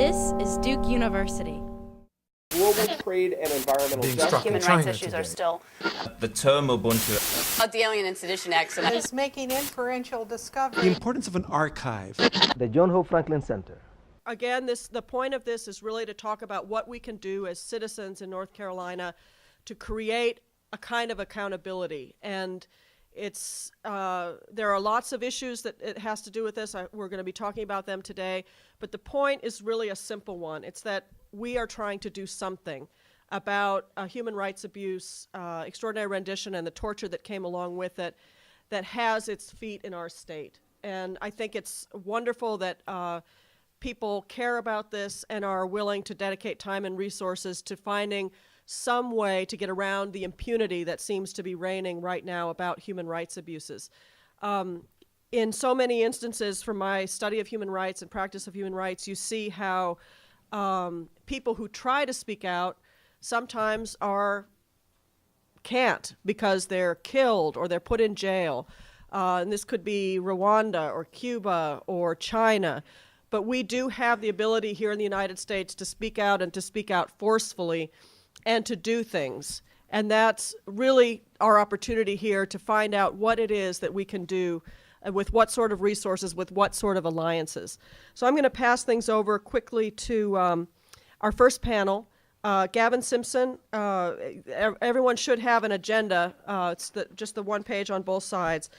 This is Duke University. Global trade and environmental justice. Human rights issues are still. The term Ubuntu. The Alien and Sedition Acts. Is making inferential discovery. The importance of an archive. The John Hope Franklin Center. Again, the point of this is really to talk about what we can do as citizens in North Carolina to create a kind of accountability. And it's there are lots of issues that it has to do with this. We're going to be talking about them today. But the point is really a simple one. It's that we are trying to do something about human rights abuse, extraordinary rendition, and the torture that came along with it that has its feet in our state. And I think it's wonderful that people care about this and are willing to dedicate time and resources to finding some way to get around the impunity that seems to be reigning right now about human rights abuses. In so many instances from my study of human rights and practice of human rights, you see how people who try to speak out sometimes can't because they're killed or they're put in jail. And this could be Rwanda or Cuba or China. But we do have the ability here in the United States to speak out and to speak out forcefully and to do things. And that's really our opportunity here to find out what it is that we can do with what sort of resources, with what sort of alliances. So I'm going to pass things over quickly to our first panel. Gavin Simpson, everyone should have an agenda. It's just the one page on both sides.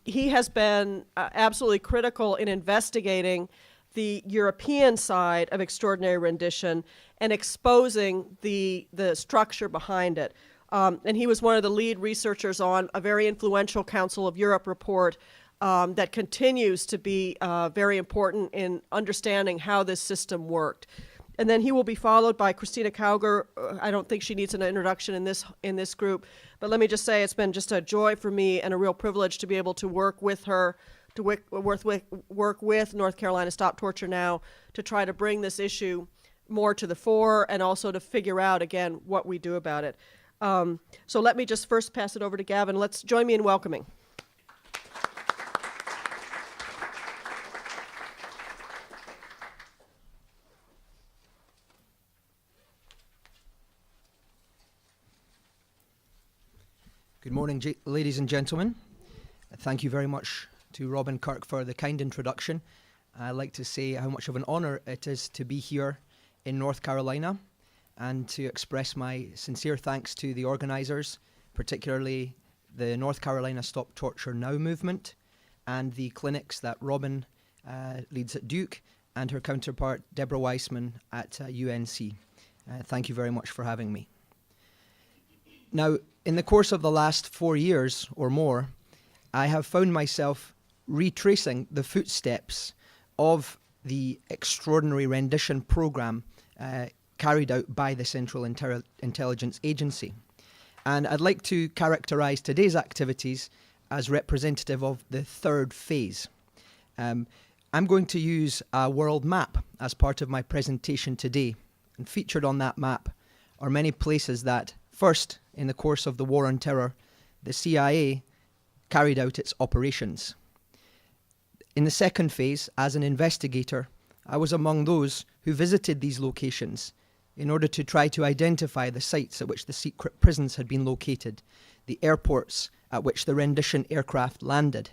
He has been absolutely critical in investigating the European side of extraordinary rendition and exposing the structure behind it. And he was one of the lead researchers on a very influential Council of Europe report that continues to be very important in understanding how this system worked. And then he will be followed by Christina Cowger. I don't think she needs an introduction in this group, but let me just say it's been just a joy for me and a real privilege to be able to work with her, to work with North Carolina Stop Torture Now to try to bring this issue more to the fore and also to figure out, again, what we do about it. So let me just first pass it over to Gavin. Let's join me in welcoming. Good morning, ladies and gentlemen. Thank you very much to Robin Kirk for the kind introduction. I'd like to say how much of an honour it is to be here in North Carolina and to express my sincere thanks to the organisers, particularly the North Carolina Stop Torture Now movement and the clinics that Robin leads at Duke and her counterpart Deborah Weissman at UNC. Thank you very much for having me. Now, in the course of the last 4 years or more, I have found myself retracing the footsteps of the extraordinary rendition program carried out by the Central Intelligence Agency. And I'd like to characterize today's activities as representative of the third phase. I'm going to use a world map as part of my presentation today. And featured on that map are many places that, first, in the course of the War on Terror, the CIA carried out its operations. In the second phase, as an investigator, I was among those who visited these locations in order to try to identify the sites at which the secret prisons had been located, the airports at which the rendition aircraft landed.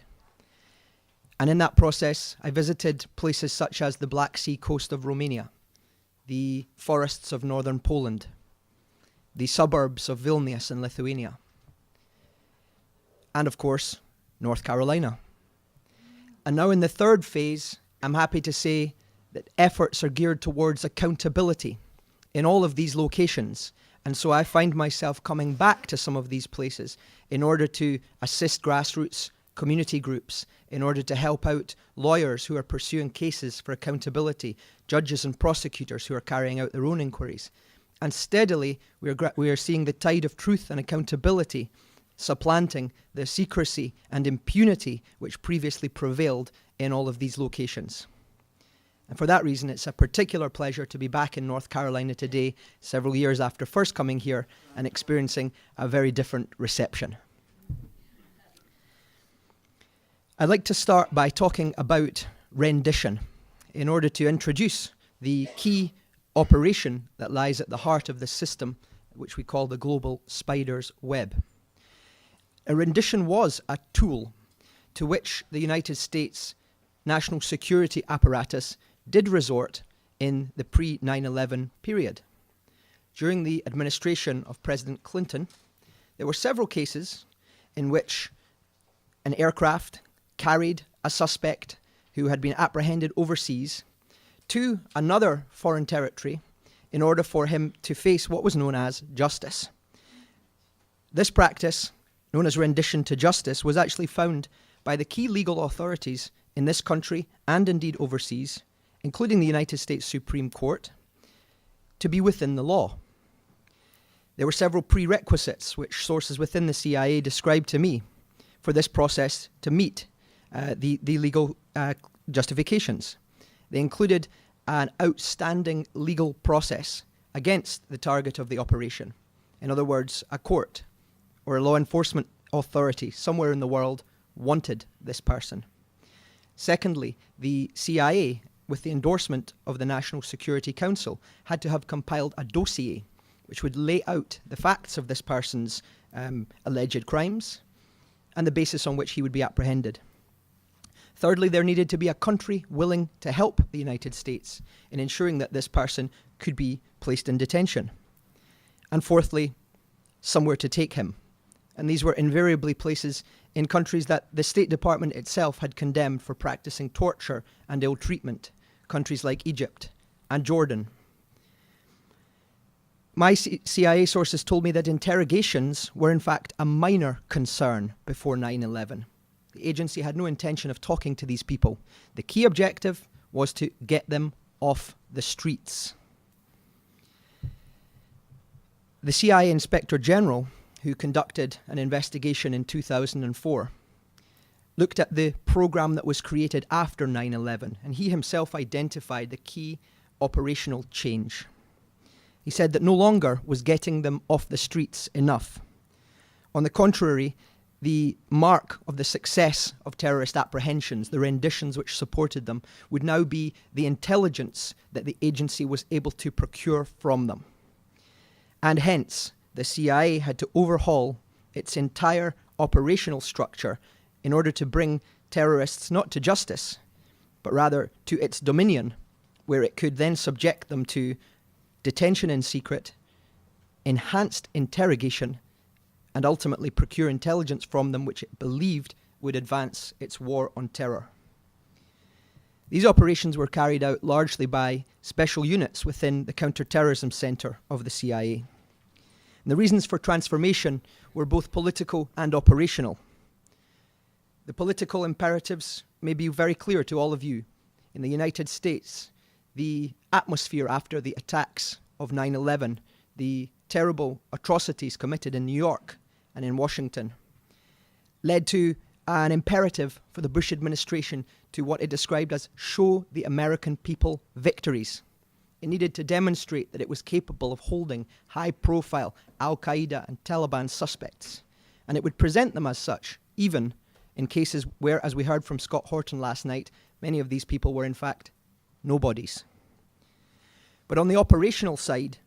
And in that process, I visited places such as the Black Sea coast of Romania, the forests of northern Poland, the suburbs of Vilnius in Lithuania, and of course, North Carolina. And now in the third phase, I'm happy to say that efforts are geared towards accountability in all of these locations. And so I find myself coming back to some of these places in order to assist grassroots community groups, in order to help out lawyers who are pursuing cases for accountability, judges and prosecutors who are carrying out their own inquiries. And steadily, we are seeing the tide of truth and accountability supplanting the secrecy and impunity which previously prevailed in all of these locations. And for that reason, it's a particular pleasure to be back in North Carolina today, several years after first coming here and experiencing a very different reception. I'd like to start by talking about rendition in order to introduce the key operation that lies at the heart of this system, which we call the global spider's web. A rendition was a tool to which the United States national security apparatus did resort in the pre-9/11 period. During the administration of President Clinton, there were several cases in which an aircraft carried a suspect who had been apprehended overseas to another foreign territory in order for him to face what was known as justice. This practice, known as rendition to justice, was actually found by the key legal authorities in this country and indeed overseas, including the United States Supreme Court, to be within the law. There were several prerequisites which sources within the CIA described to me for this process to meet the legal justifications. They included an outstanding legal process against the target of the operation. In other words, a court or a law enforcement authority somewhere in the world wanted this person. Secondly, the CIA, with the endorsement of the National Security Council, had to have compiled a dossier which would lay out the facts of this person's alleged crimes and the basis on which he would be apprehended. Thirdly, there needed to be a country willing to help the United States in ensuring that this person could be placed in detention. And fourthly, somewhere to take him. And these were invariably places in countries that the State Department itself had condemned for practicing torture and ill treatment, countries like Egypt and Jordan. My CIA sources told me that interrogations were in fact a minor concern before 9/11. The agency had no intention of talking to these people. The key objective was to get them off the streets. The CIA Inspector General, who conducted an investigation in 2004, looked at the program that was created after 9/11, and he himself identified the key operational change. He said that no longer was getting them off the streets enough. On the contrary, the mark of the success of terrorist apprehensions, the renditions which supported them, would now be the intelligence that the agency was able to procure from them. And hence, the CIA had to overhaul its entire operational structure in order to bring terrorists not to justice, but rather to its dominion, where it could then subject them to detention in secret, enhanced interrogation, and ultimately procure intelligence from them which it believed would advance its war on terror. These operations were carried out largely by special units within the Counterterrorism Center of the CIA. And the reasons for transformation were both political and operational. The political imperatives may be very clear to all of you. In the United States, the atmosphere after the attacks of 9/11, the terrible atrocities committed in New York and in Washington, led to an imperative for the Bush administration to what it described as show the American people victories. It needed to demonstrate that it was capable of holding high-profile Al-Qaeda and Taliban suspects, and it would present them as such, even in cases where, as we heard from Scott Horton last night, many of these people were in fact nobodies. But on the operational side,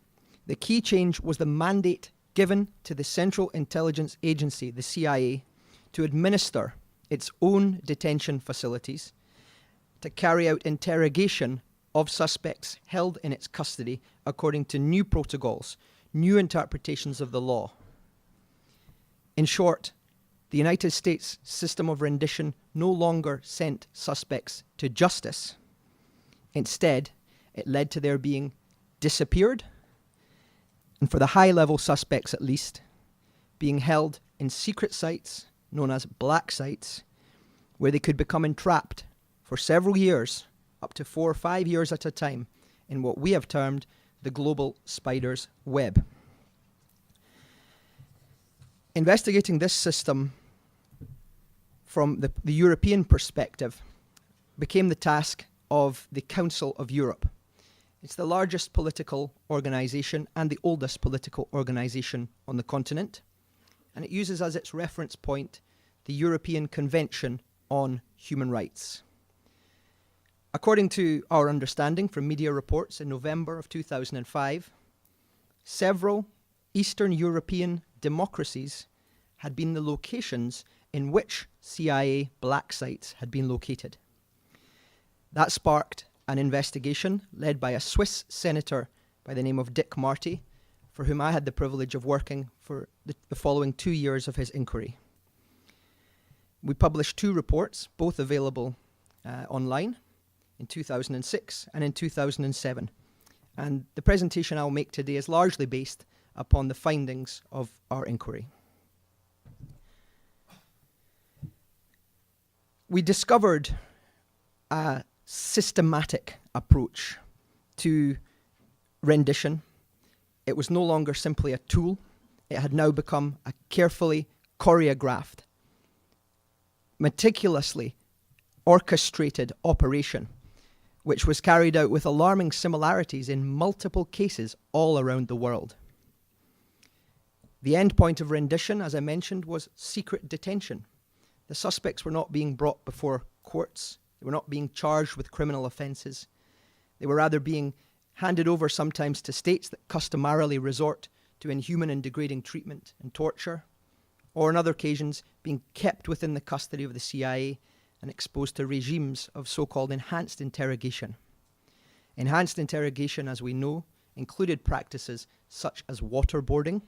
the key change was the mandate given to the Central Intelligence Agency, the CIA, to administer its own detention facilities, to carry out interrogation of suspects held in its custody according to new protocols, new interpretations of the law. In short, the United States system of rendition no longer sent suspects to justice. Instead, it led to their being disappeared, and for the high-level suspects at least, being held in secret sites known as black sites, where they could become entrapped for several years, up to 4 or 5 years at a time, in what we have termed the global spider's web. Investigating this system from the European perspective became the task of the Council of Europe. It's the largest political organization and the oldest political organization on the continent, and it uses as its reference point the European Convention on Human Rights. According to our understanding from media reports in November of 2005, several Eastern European democracies had been the locations in which CIA black sites had been located. That sparked an investigation led by a Swiss senator by the name of Dick Marty, for whom I had the privilege of working for the following 2 years of his inquiry. We published 2 reports, both available online, in 2006 and in 2007. And the presentation I'll make today is largely based upon the findings of our inquiry. We discovered a systematic approach to rendition. It was no longer simply a tool. It had now become a carefully choreographed, meticulously orchestrated operation, which was carried out with alarming similarities in multiple cases all around the world. The end point of rendition, as I mentioned, was secret detention. The suspects were not being brought before courts. They were not being charged with criminal offences. They were rather being handed over sometimes to states that customarily resort to inhuman and degrading treatment and torture, or on other occasions being kept within the custody of the CIA and exposed to regimes of so-called enhanced interrogation. Enhanced interrogation, as we know, included practices such as waterboarding,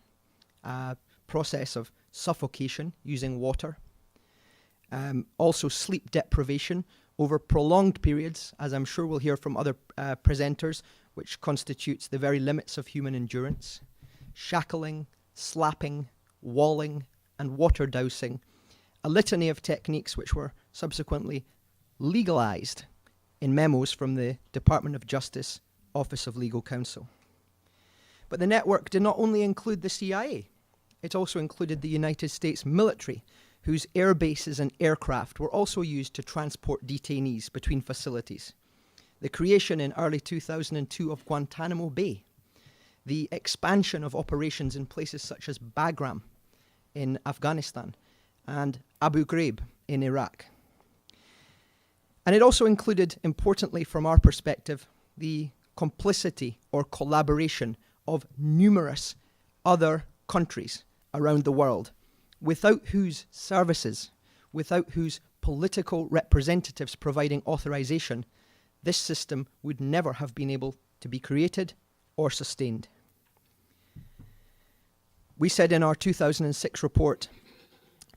a process of suffocation using water, also sleep deprivation over prolonged periods, as I'm sure we'll hear from other presenters, which constitutes the very limits of human endurance, shackling, slapping, walling, and water dousing, a litany of techniques which were subsequently legalized in memos from the Department of Justice Office of Legal Counsel. But the network did not only include the CIA, it also included the United States military, whose air bases and aircraft were also used to transport detainees between facilities. The creation in early 2002 of Guantanamo Bay, the expansion of operations in places such as Bagram in Afghanistan and Abu Ghraib in Iraq. And it also included, importantly from our perspective, the complicity or collaboration of numerous other countries around the world, without whose services, without whose political representatives providing authorization, this system would never have been able to be created or sustained. We said in our 2006 report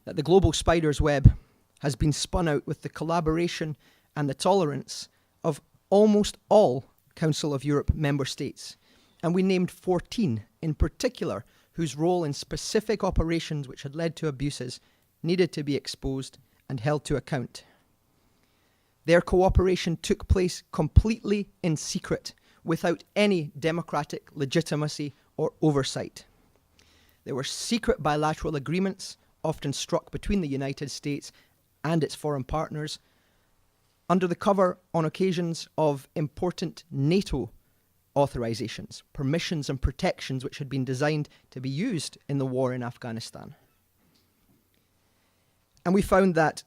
that the global spider's web has been spun out with the collaboration and the tolerance of almost all Council of Europe member states. And we named 14 in particular whose role in specific operations which had led to abuses needed to be exposed and held to account. Their cooperation took place completely in secret, without any democratic legitimacy or oversight. There were secret bilateral agreements, often struck between the United States and its foreign partners, under the cover, on occasions, of important NATO authorizations, permissions and protections which had been designed to be used in the war in Afghanistan. And we found that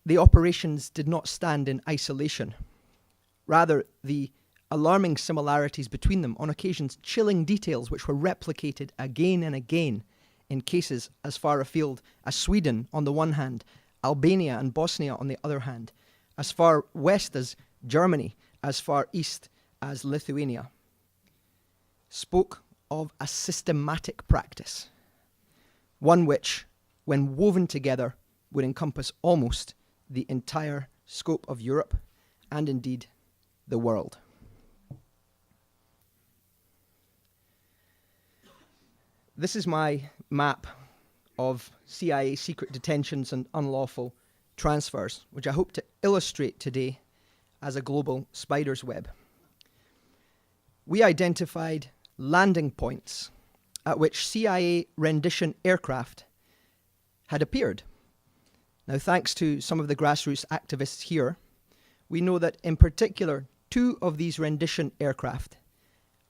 the operations did not stand in isolation. Rather, the alarming similarities between them, on occasions chilling details which were replicated again and again in cases as far afield as Sweden on the one hand, Albania and Bosnia on the other hand, as far west as Germany, as far east as Lithuania, spoke of a systematic practice, one which, when woven together, would encompass almost the entire scope of Europe and indeed the world. This is my map of CIA secret detentions and unlawful transfers, which I hope to illustrate today as a global spider's web. We identified landing points at which CIA rendition aircraft had appeared. Now, thanks to some of the grassroots activists here, we know that in particular 2 of these rendition aircraft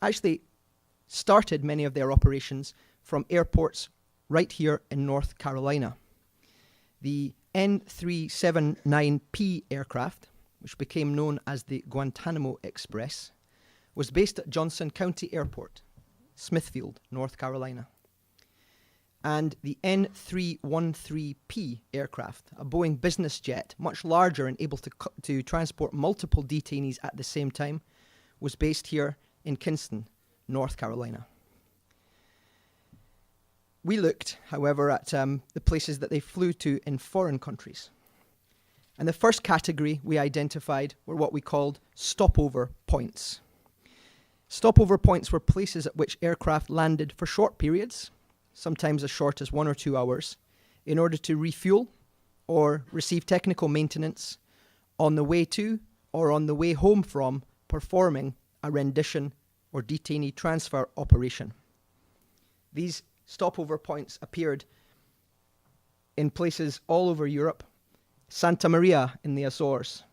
actually started many of their operations from airports right here in North Carolina. The N379P aircraft, which became known as the Guantanamo Express, was based at Johnson County Airport, Smithfield, North Carolina. And the N313P aircraft, a Boeing business jet, much larger and able to transport multiple detainees at the same time, was based here in Kinston, North Carolina. We looked, however, at the places that they flew to in foreign countries. And the first category we identified were what we called stopover points. Stopover points were places at which aircraft landed for short periods, sometimes as short as 1 or 2 hours, in order to refuel or receive technical maintenance on the way to or on the way home from performing a rendition or detainee transfer operation. These stopover points appeared in places all over Europe, Santa Maria in the Azores,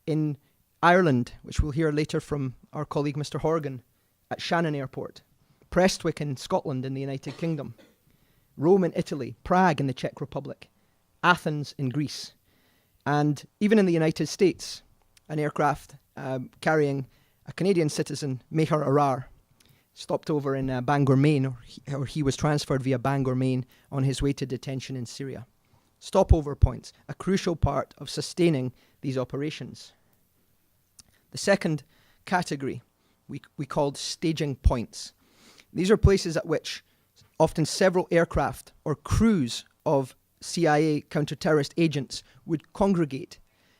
in Ireland, which we'll hear later from our colleague Mr. Horgan, at Shannon Airport, Prestwick in Scotland in the United Kingdom, Rome in Italy, Prague in the Czech Republic, Athens in Greece, and even in the United States, an aircraft carrying a Canadian citizen, Meher Arar, stopped over in Bangor, Maine, or he was transferred via Bangor, Maine, on his way to detention in Syria. Stopover points, a crucial part of sustaining these operations. The second category we called staging points. These are places at which often several aircraft or crews of CIA counter-terrorist agents would congregate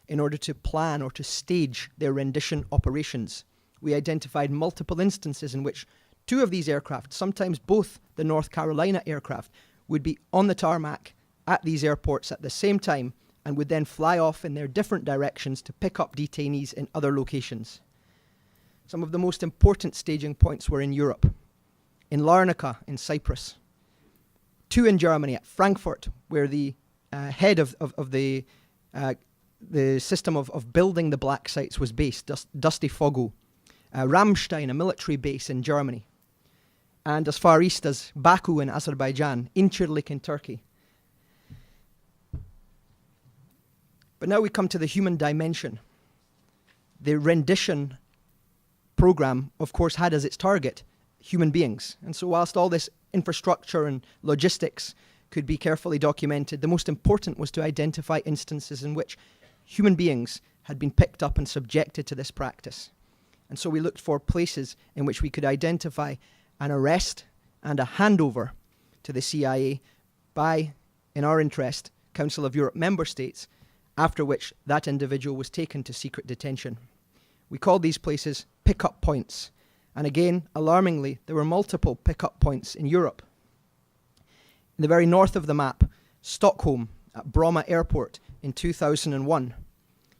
in order to plan or to stage their rendition operations. We identified multiple instances in which 2 of these aircraft, sometimes both the North Carolina aircraft, would be on the tarmac at these airports at the same time and would then fly off in their different directions to pick up detainees in other locations. Some of the most important staging points were in Europe, in Larnaca in Cyprus, 2 in Germany at Frankfurt, where the head of the system of building the black sites was based, Dusty Fogel, Ramstein, a military base in Germany, and as far east as Baku in Azerbaijan, Incirlik in Turkey. But now we come to the human dimension. The rendition program, of course, had as its target human beings. And so whilst all this infrastructure and logistics could be carefully documented, the most important was to identify instances in which human beings had been picked up and subjected to this practice. And so we looked for places in which we could identify an arrest and a handover to the CIA by, in our interest, Council of Europe member states, after which that individual was taken to secret detention. We called these places pick-up points. And again, alarmingly, there were multiple pick-up points in Europe. In the very north of the map, Stockholm at Bromma Airport in 2001,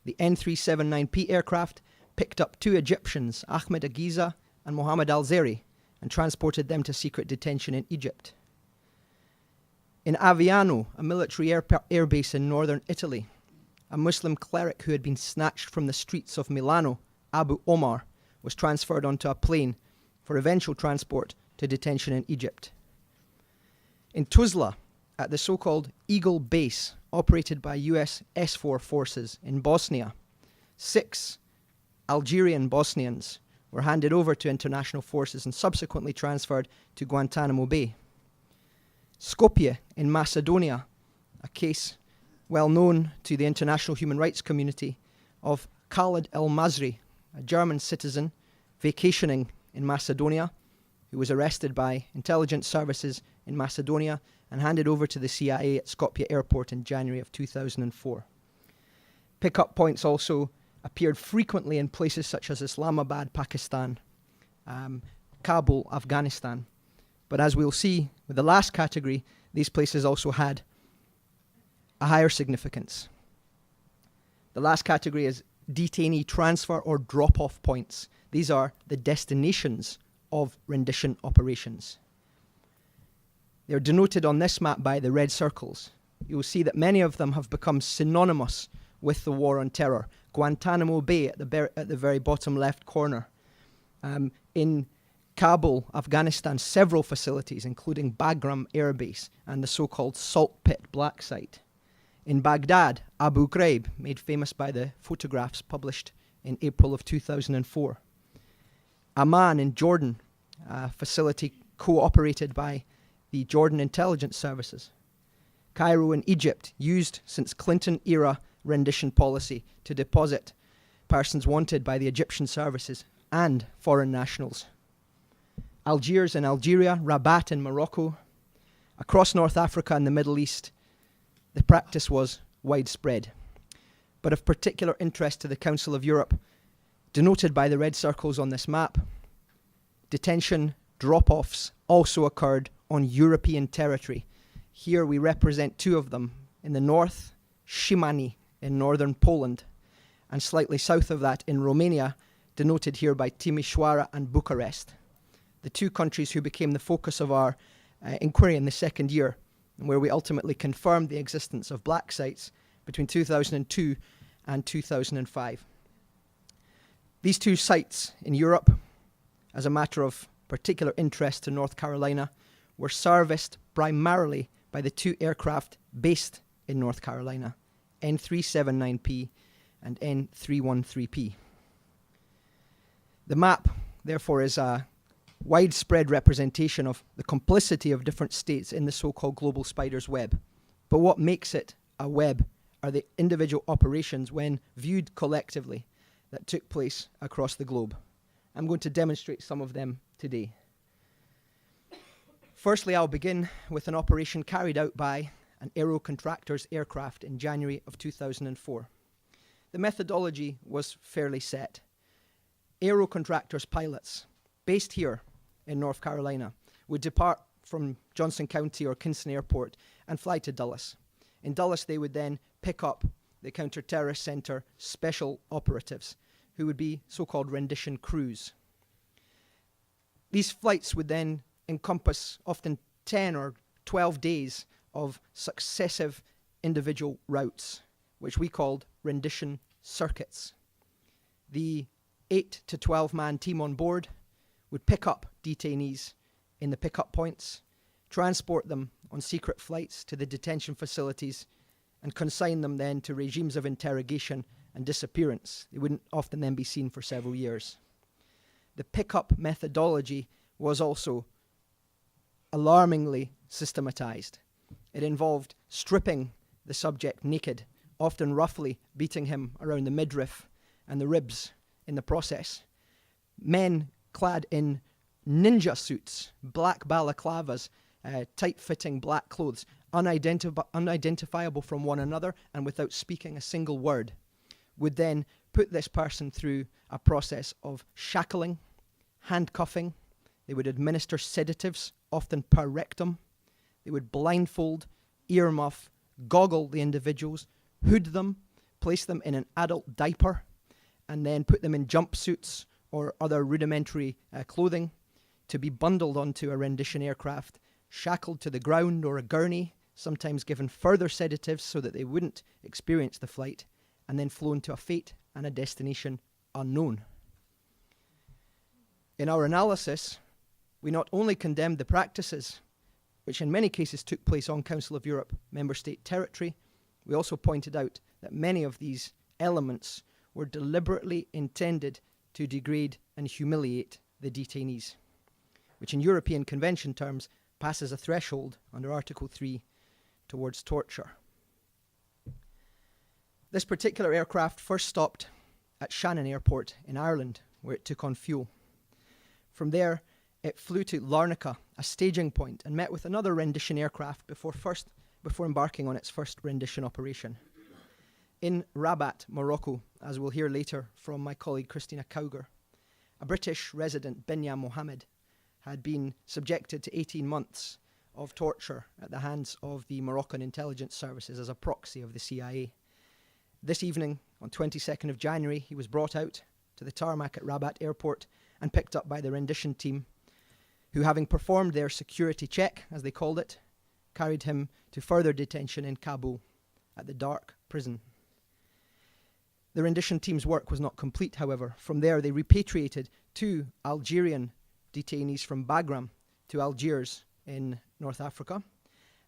the N379P aircraft picked up 2 Egyptians, Ahmed Agiza and Mohammed Al-Zeri, and transported them to secret detention in Egypt. In Aviano, a military airbase in northern Italy, a Muslim cleric who had been snatched from the streets of Milano, Abu Omar, was transferred onto a plane for eventual transport to detention in Egypt. In Tuzla, at the so-called Eagle Base, operated by US S-4 forces in Bosnia, 6 Algerian Bosnians were handed over to international forces and subsequently transferred to Guantanamo Bay. Skopje in Macedonia, a case well known to the international human rights community of Khalid El-Masri, a German citizen vacationing in Macedonia, who was arrested by intelligence services in Macedonia and handed over to the CIA at Skopje Airport in January of 2004. Pick-up points also appeared frequently in places such as Islamabad, Pakistan, Kabul, Afghanistan. But as we'll see with the last category, these places also had a higher significance. The last category is detainee transfer or drop-off points. These are the destinations of rendition operations. They're denoted on this map by the red circles. You will see that many of them have become synonymous with the war on terror. Guantanamo Bay at the very bottom left corner. In Kabul, Afghanistan, several facilities, including Bagram Air Base and the so-called Salt Pit Black Site. In Baghdad, Abu Ghraib, made famous by the photographs published in April of 2004. Amman in Jordan, a facility co-operated by the Jordan Intelligence Services. Cairo in Egypt, used since Clinton-era rendition policy to deposit persons wanted by the Egyptian services and foreign nationals. Algiers in Algeria, Rabat in Morocco. Across North Africa and the Middle East, the practice was widespread. But of particular interest to the Council of Europe, denoted by the red circles on this map, detention drop-offs also occurred on European territory. Here we represent two of them. In the north, Szymany in northern Poland, and slightly south of that in Romania, denoted here by Timișoara and Bucharest, the two countries who became the focus of our inquiry in the second year, and where we ultimately confirmed the existence of black sites between 2002 and 2005. These two sites in Europe, as a matter of particular interest to North Carolina, were serviced primarily by the two aircraft based in North Carolina, N379P and N313P. The map, therefore, is a widespread representation of the complicity of different states in the so-called global spider's web. But what makes it a web are the individual operations when viewed collectively that took place across the globe. I'm going to demonstrate some of them today. Firstly, I'll begin with an operation carried out by an Aero Contractors aircraft in January of 2004. The methodology was fairly set. Aero Contractors pilots, based here in North Carolina, would depart from Johnston County or Kinston Airport and fly to Dulles. In Dulles, they would then pick up the Counter-Terrorist Center special operatives, who would be so-called rendition crews. These flights would then encompass often 10 or 12 days of successive individual routes, which we called rendition circuits. The 8 to 12 man team on board would pick up detainees in the pickup points, transport them on secret flights to the detention facilities, and consign them then to regimes of interrogation and disappearance. They wouldn't often then be seen for several years. The pickup methodology was also alarmingly systematized. It involved stripping the subject naked, often roughly beating him around the midriff and the ribs in the process. Men clad in ninja suits, black balaclavas, tight-fitting black clothes, unidentifiable from one another and without speaking a single word, would then put this person through a process of shackling, handcuffing. They would administer sedatives, often per rectum. They would blindfold, earmuff, goggle the individuals, hood them, place them in an adult diaper, and then put them in jumpsuits or other rudimentary clothing to be bundled onto a rendition aircraft, shackled to the ground or a gurney, sometimes given further sedatives so that they wouldn't experience the flight, and then flown to a fate and a destination unknown. In our analysis, we not only condemned the practices, which in many cases took place on Council of Europe member state territory, we also pointed out that many of these elements were deliberately intended to degrade and humiliate the detainees, which in European Convention terms passes a threshold under Article 3 towards torture. This particular aircraft first stopped at Shannon Airport in Ireland, where it took on fuel. From there, it flew to Larnaca, a staging point, and met with another rendition aircraft before embarking on its first rendition operation. In Rabat, Morocco, as we'll hear later from my colleague Christina Cowger, a British resident, Binyam Mohammed, had been subjected to 18 months of torture at the hands of the Moroccan intelligence services as a proxy of the CIA. This evening, on 22nd of January, he was brought out to the tarmac at Rabat Airport and picked up by the rendition team, who, having performed their security check, as they called it, carried him to further detention in Kabul at the dark prison. The rendition team's work was not complete, however. From there, they repatriated two Algerian detainees from Bagram to Algiers in North Africa.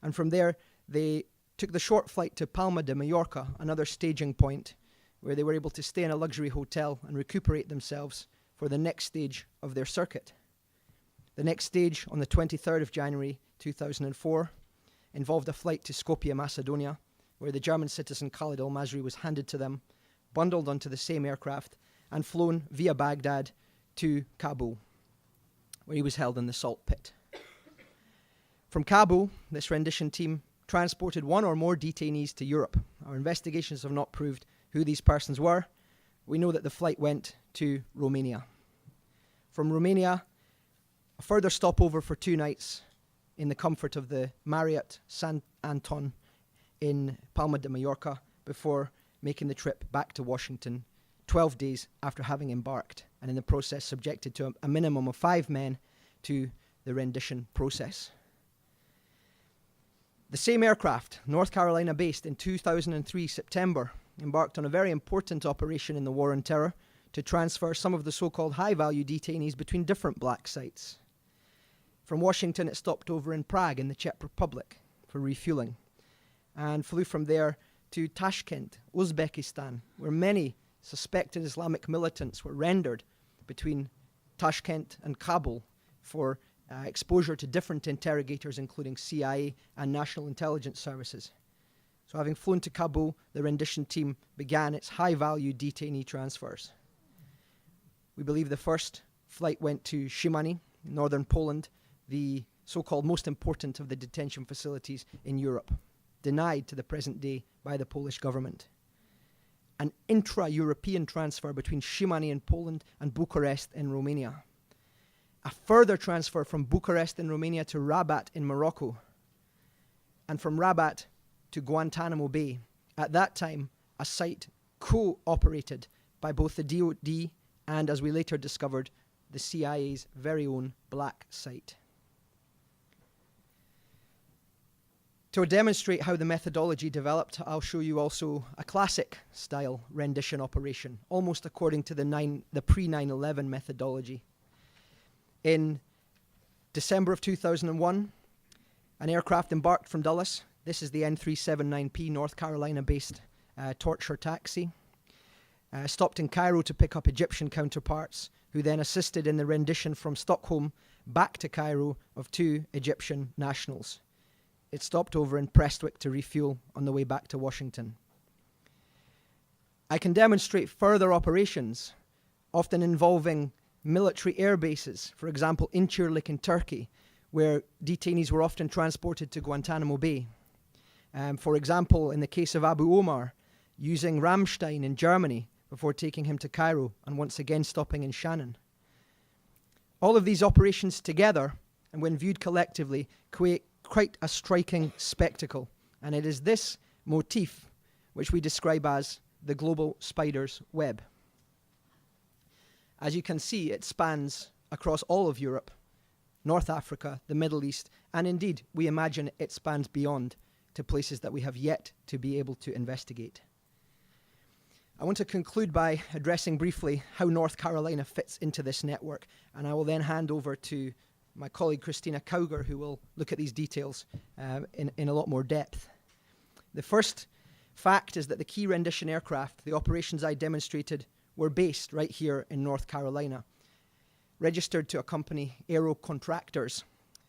And from there, they took the short flight to Palma de Mallorca, another staging point, where they were able to stay in a luxury hotel and recuperate themselves for the next stage of their circuit. The next stage, on the 23rd of January 2004, involved a flight to Skopje, Macedonia, where the German citizen Khalid al-Masri was handed to them, bundled onto the same aircraft, and flown via Baghdad to Kabul, where he was held in the salt pit. From Kabul, this rendition team transported one or more detainees to Europe. Our investigations have not proved who these persons were. We know that the flight went to Romania. From Romania, a further stopover for 2 nights in the comfort of the Marriott Sant Anton in Palma de Mallorca before making the trip back to Washington 12 days after having embarked, and in the process subjected to a minimum of 5 men to the rendition process. The same aircraft, North Carolina based in 2003 September, embarked on a very important operation in the War on Terror to transfer some of the so-called high-value detainees between different black sites. From Washington, it stopped over in Prague in the Czech Republic for refueling, and flew from there to Tashkent, Uzbekistan, where many suspected Islamic militants were rendered between Tashkent and Kabul for exposure to different interrogators, including CIA and National Intelligence Services. So having flown to Kabul, the rendition team began its high-value detainee transfers. We believe the first flight went to Szymanny, northern Poland, the so-called most important of the detention facilities in Europe, denied to the present day by the Polish government. An intra-European transfer between Szymanny in Poland and Bucharest in Romania. A further transfer from Bucharest in Romania to Rabat in Morocco, and from Rabat to Guantanamo Bay, at that time a site co-operated by both the DoD and, as we later discovered, the CIA's very own black site. To demonstrate how the methodology developed, I'll show you also a classic style rendition operation, almost according to the pre-9/11 methodology. In December of 2001, an aircraft embarked from Dulles. This is the N379P North Carolina-based torture taxi. Stopped in Cairo to pick up Egyptian counterparts, who then assisted in the rendition from Stockholm back to Cairo of 2 Egyptian nationals. It stopped over in Prestwick to refuel on the way back to Washington. I can demonstrate further operations, often involving military air bases, for example, Incirlik in Turkey, where detainees were often transported to Guantanamo Bay. For example, in the case of Abu Omar, using Ramstein in Germany before taking him to Cairo and once again stopping in Shannon. All of these operations together, and when viewed collectively, create quite a striking spectacle, and it is this motif which we describe as the global spider's web. As you can see, it spans across all of Europe, North Africa, the Middle East, and indeed, we imagine it spans beyond to places that we have yet to be able to investigate. I want to conclude by addressing briefly how North Carolina fits into this network, and I will then hand over to my colleague Christina Cowger, who will look at these details in a lot more depth. The first fact is that the key rendition aircraft, the operations I demonstrated, were based right here in North Carolina, registered to a company, Aero Contractors,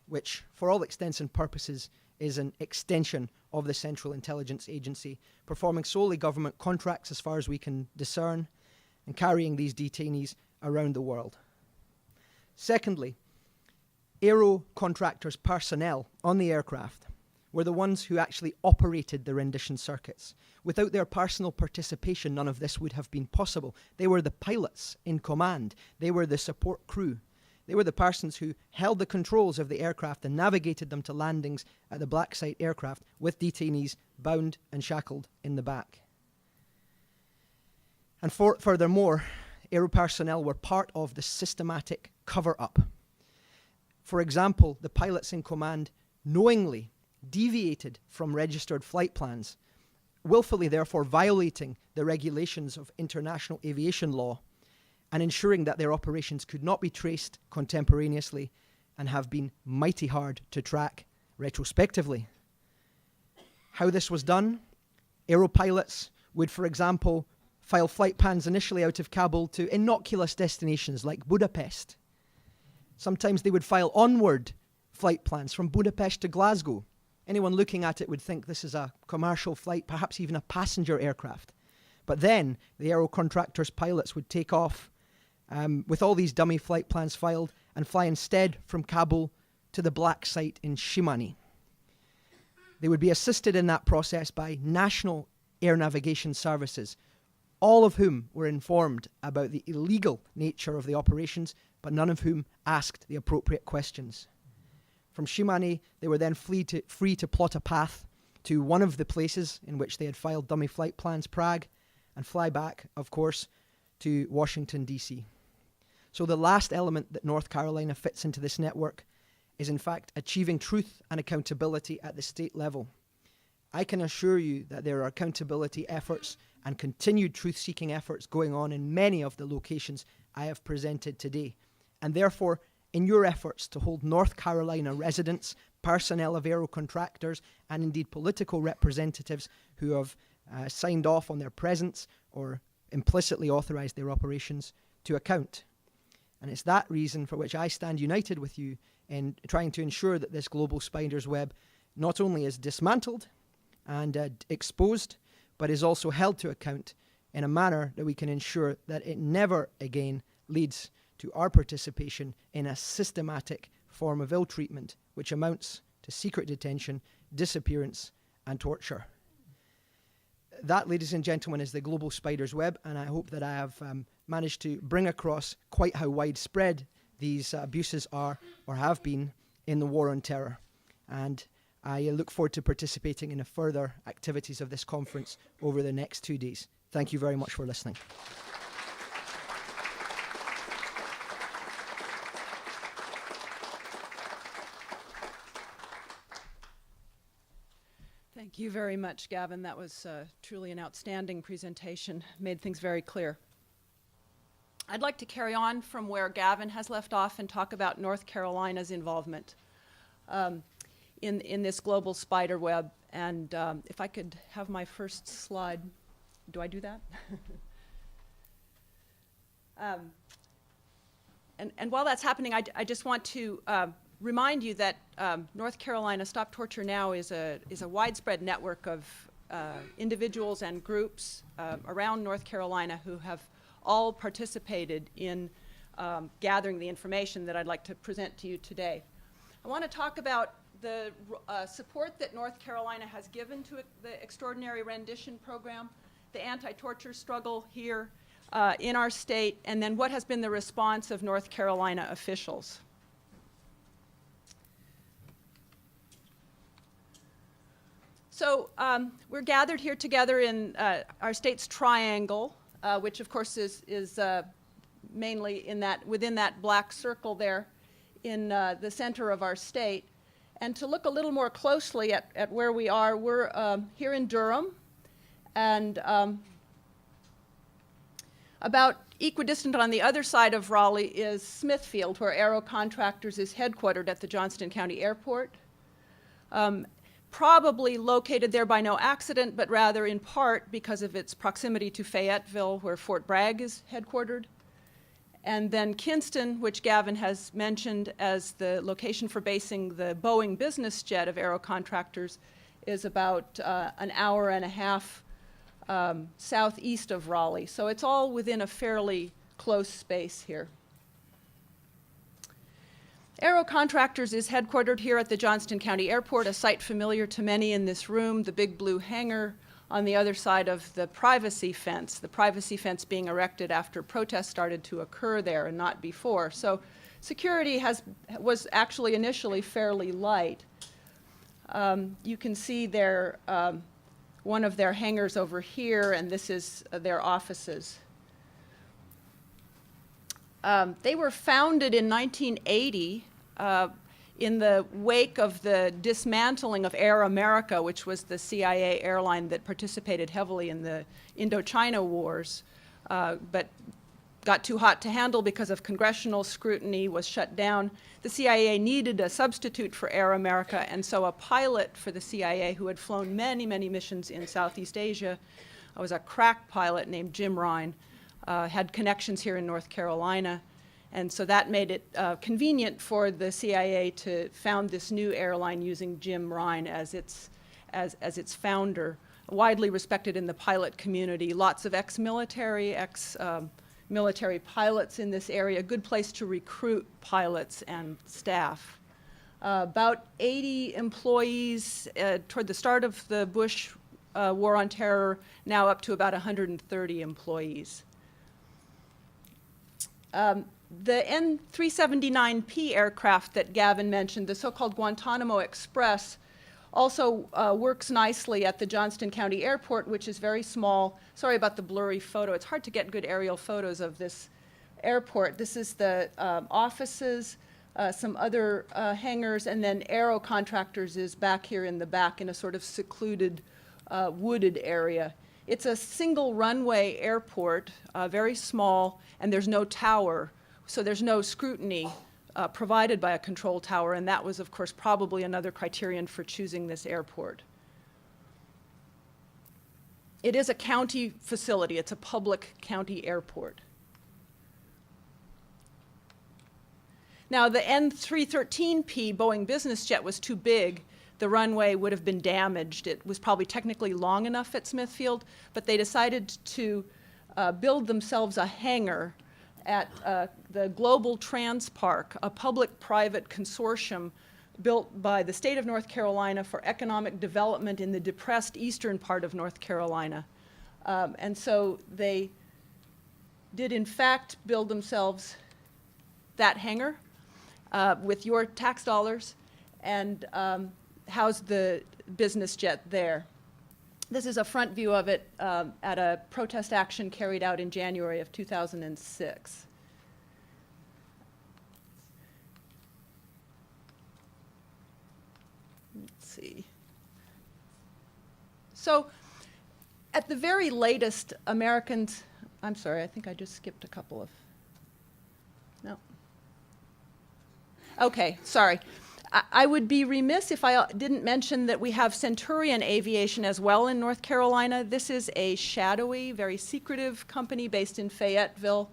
which, for all intents and purposes, is an extension of the Central Intelligence Agency, performing solely government contracts as far as we can discern, and carrying these detainees around the world. Secondly, Aero Contractors personnel on the aircraft were the ones who actually operated the rendition circuits. Without their personal participation, none of this would have been possible. They were the pilots in command. They were the support crew. They were the persons who held the controls of the aircraft and navigated them to landings at the black site aircraft with detainees bound and shackled in the back. And furthermore, Aero personnel were part of the systematic cover-up. For example, the pilots in command knowingly deviated from registered flight plans, willfully therefore violating the regulations of international aviation law and ensuring that their operations could not be traced contemporaneously and have been mighty hard to track retrospectively. how this was done. Aero pilots would, for example, file flight plans initially out of Kabul to innocuous destinations like Budapest. Sometimes they would file onward flight plans from Budapest to Glasgow. Anyone looking at it would think this is a commercial flight, perhaps even a passenger aircraft. But then the Aero Contractors pilots would take off with all these dummy flight plans filed and fly instead from Kabul to the black site in Shimani. They would be assisted in that process by national air navigation services, all of whom were informed about the illegal nature of the operations, but none of whom asked the appropriate questions. From Shimani, they were then free to plot a path to one of the places in which they had filed dummy flight plans, Prague, and fly back, of course, to Washington, D.C. So the last element that North Carolina fits into this network is, in fact, achieving truth and accountability at the state level. I can assure you that there are accountability efforts and continued truth-seeking efforts going on in many of the locations I have presented today. And therefore, in your efforts to hold North Carolina residents, personnel of Aero Contractors, and indeed political representatives who have signed off on their presence or implicitly authorized their operations to account. And it's that reason for which I stand united with you in trying to ensure that this global spider's web not only is dismantled and exposed, but is also held to account in a manner that we can ensure that it never again leads to our participation in a systematic form of ill treatment, which amounts to secret detention, disappearance, and torture. That, ladies and gentlemen, is the global spider's web, and I hope that I have managed to bring across quite how widespread these abuses are or have been in the war on terror. And I look forward to participating in the further activities of this conference over the next 2 days. Thank you very much for listening. Thank you very much, Gavin. That was truly an outstanding presentation, made things very clear. I'd like to carry on from where Gavin has left off and talk about North Carolina's involvement in this global spider web. And if I could have my first slide. Do I do that? And while that's happening, I just want to remind you that North Carolina Stop Torture Now is a widespread network of individuals and groups around North Carolina who have all participated in gathering the information that I'd like to present to you today. I want to talk about the support that North Carolina has given to the Extraordinary Rendition Program, the anti-torture struggle here in our state, and then what has been the response of North Carolina officials. So we're gathered here together in our state's triangle, which of course is mainly within that black circle there in the center of our state. And to look a little more closely at where we are, we're here in Durham, and about equidistant on the other side of Raleigh is Smithfield, where Aero Contractors is headquartered at the Johnston County Airport. Probably located there by no accident, but rather in part because of its proximity to Fayetteville, where Fort Bragg is headquartered. And then Kinston, which Gavin has mentioned as the location for basing the Boeing business jet of Aero Contractors, is about an hour and a half southeast of Raleigh. So it's all within a fairly close space here. Aero Contractors is headquartered here at the Johnston County Airport, a site familiar to many in this room, the big blue hangar on the other side of the privacy fence being erected after protests started to occur there and not before. So security was actually initially fairly light. You can see one of their hangars over here, and this is their offices. They were founded in 1980 in the wake of the dismantling of Air America, which was the CIA airline that participated heavily in the Indochina wars, but got too hot to handle because of congressional scrutiny, was shut down. The CIA needed a substitute for Air America, and so a pilot for the CIA who had flown many, many missions in Southeast Asia, was a crack pilot named Jim Ryan, had connections here in North Carolina, and so that made it convenient for the CIA to found this new airline using Jim Ryan as its founder. Widely respected in the pilot community, lots of ex-military, military pilots in this area, a good place to recruit pilots and staff. About 80 employees toward the start of the Bush War on Terror, now up to about 130 employees. The N-379P aircraft that Gavin mentioned, the so-called Guantanamo Express, also works nicely at the Johnston County Airport, which is very small. Sorry about the blurry photo. It's hard to get good aerial photos of this airport. This is the offices, some other hangars, and then Aero Contractors is back here in the back in a sort of secluded wooded area. It's a single runway airport, very small, and there's no tower, so there's no scrutiny provided by a control tower, and that was, of course, probably another criterion for choosing this airport. It is a county facility. It's a public county airport. Now, the N-313P Boeing business jet was too big. The runway would have been damaged. It was probably technically long enough at Smithfield, but they decided to build themselves a hangar at the global Transp Arc, a public-private consortium built by the state of North Carolina for economic development in the depressed eastern part of North Carolina. And so they did, in fact, build themselves that hangar with your tax dollars and house the business jet there. This is a front view of it at a protest action carried out in January of 2006. Let's see. So at the very latest, Americans, I'm sorry, I think I just skipped a couple of, no. Okay, sorry. I would be remiss if I didn't mention that we have Centurion Aviation as well in North Carolina. This is a shadowy, very secretive company based in Fayetteville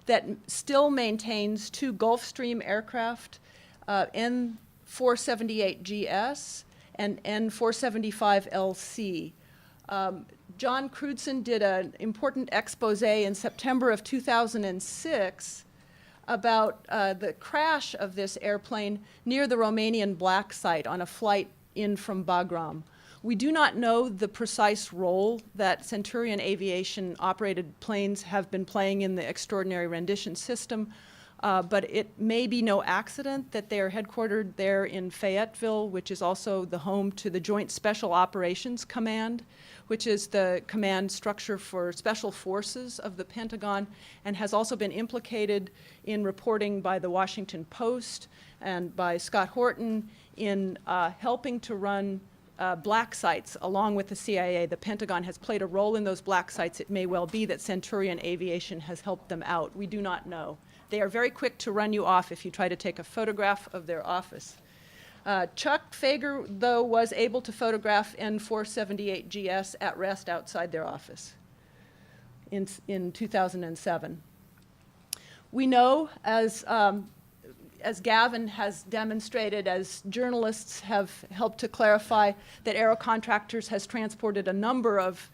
that still maintains two Gulfstream aircraft, N-478GS and N-475LC. John Crudson did an important expose in September of 2006 about the crash of this airplane near the Romanian black site on a flight in from Bagram. We do not know the precise role that Centurion Aviation operated planes have been playing in the extraordinary rendition system, but it may be no accident that they are headquartered there in Fayetteville, which is also the home to the Joint Special Operations Command, which is the command structure for special forces of the Pentagon, and has also been implicated in reporting by the Washington Post and by Scott Horton in helping to run black sites along with the CIA. The Pentagon has played a role in those black sites. It may well be that Centurion Aviation has helped them out. We do not know. They are very quick to run you off if you try to take a photograph of their office. Chuck Fager, though, was able to photograph N-478GS at rest outside their office in 2007. We know, as Gavin has demonstrated, as journalists have helped to clarify, that Aero Contractors has transported a number of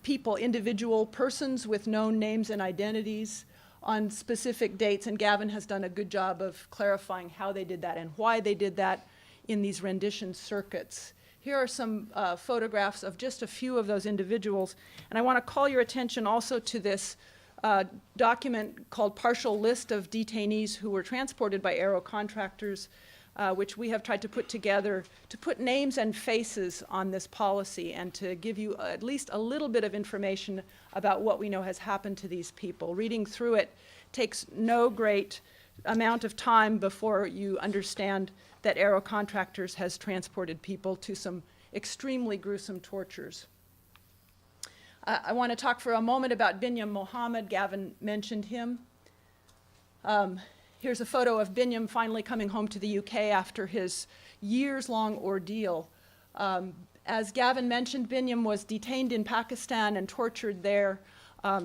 people, individual persons with known names and identities on specific dates, and Gavin has done a good job of clarifying how they did that and why they did that in these rendition circuits. Here are some photographs of just a few of those individuals, and I want to call your attention also to this document called Partial List of Detainees Who Were Transported by Aero Contractors, which we have tried to put together to put names and faces on this policy and to give you at least a little bit of information about what we know has happened to these people. Reading through it takes no great amount of time before you understand that Aero Contractors has transported people to some extremely gruesome tortures. I want to talk for a moment about Binyam Mohammed. Gavin mentioned him. Here's a photo of Binyam finally coming home to the UK after his years-long ordeal. As Gavin mentioned, Binyam was detained in Pakistan and tortured there.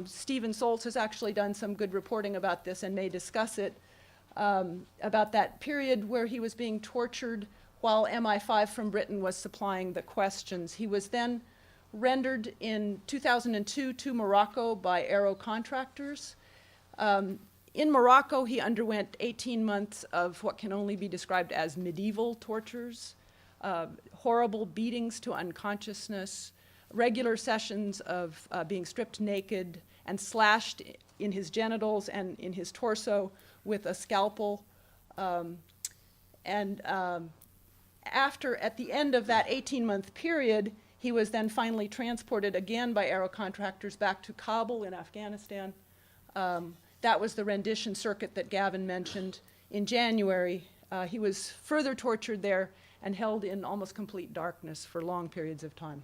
Stephen Soltz has actually done some good reporting about this and may discuss it, about that period where he was being tortured while MI5 from Britain was supplying the questions. He was then rendered in 2002 to Morocco by Aero Contractors. In Morocco, he underwent 18 months of what can only be described as medieval tortures, horrible beatings to unconsciousness, regular sessions of being stripped naked and slashed in his genitals and in his torso with a scalpel. At the end of that 18-month period, he was then finally transported again by Aero Contractors back to Kabul in Afghanistan. That was the rendition circuit that Gavin mentioned. In January, he was further tortured there and held in almost complete darkness for long periods of time.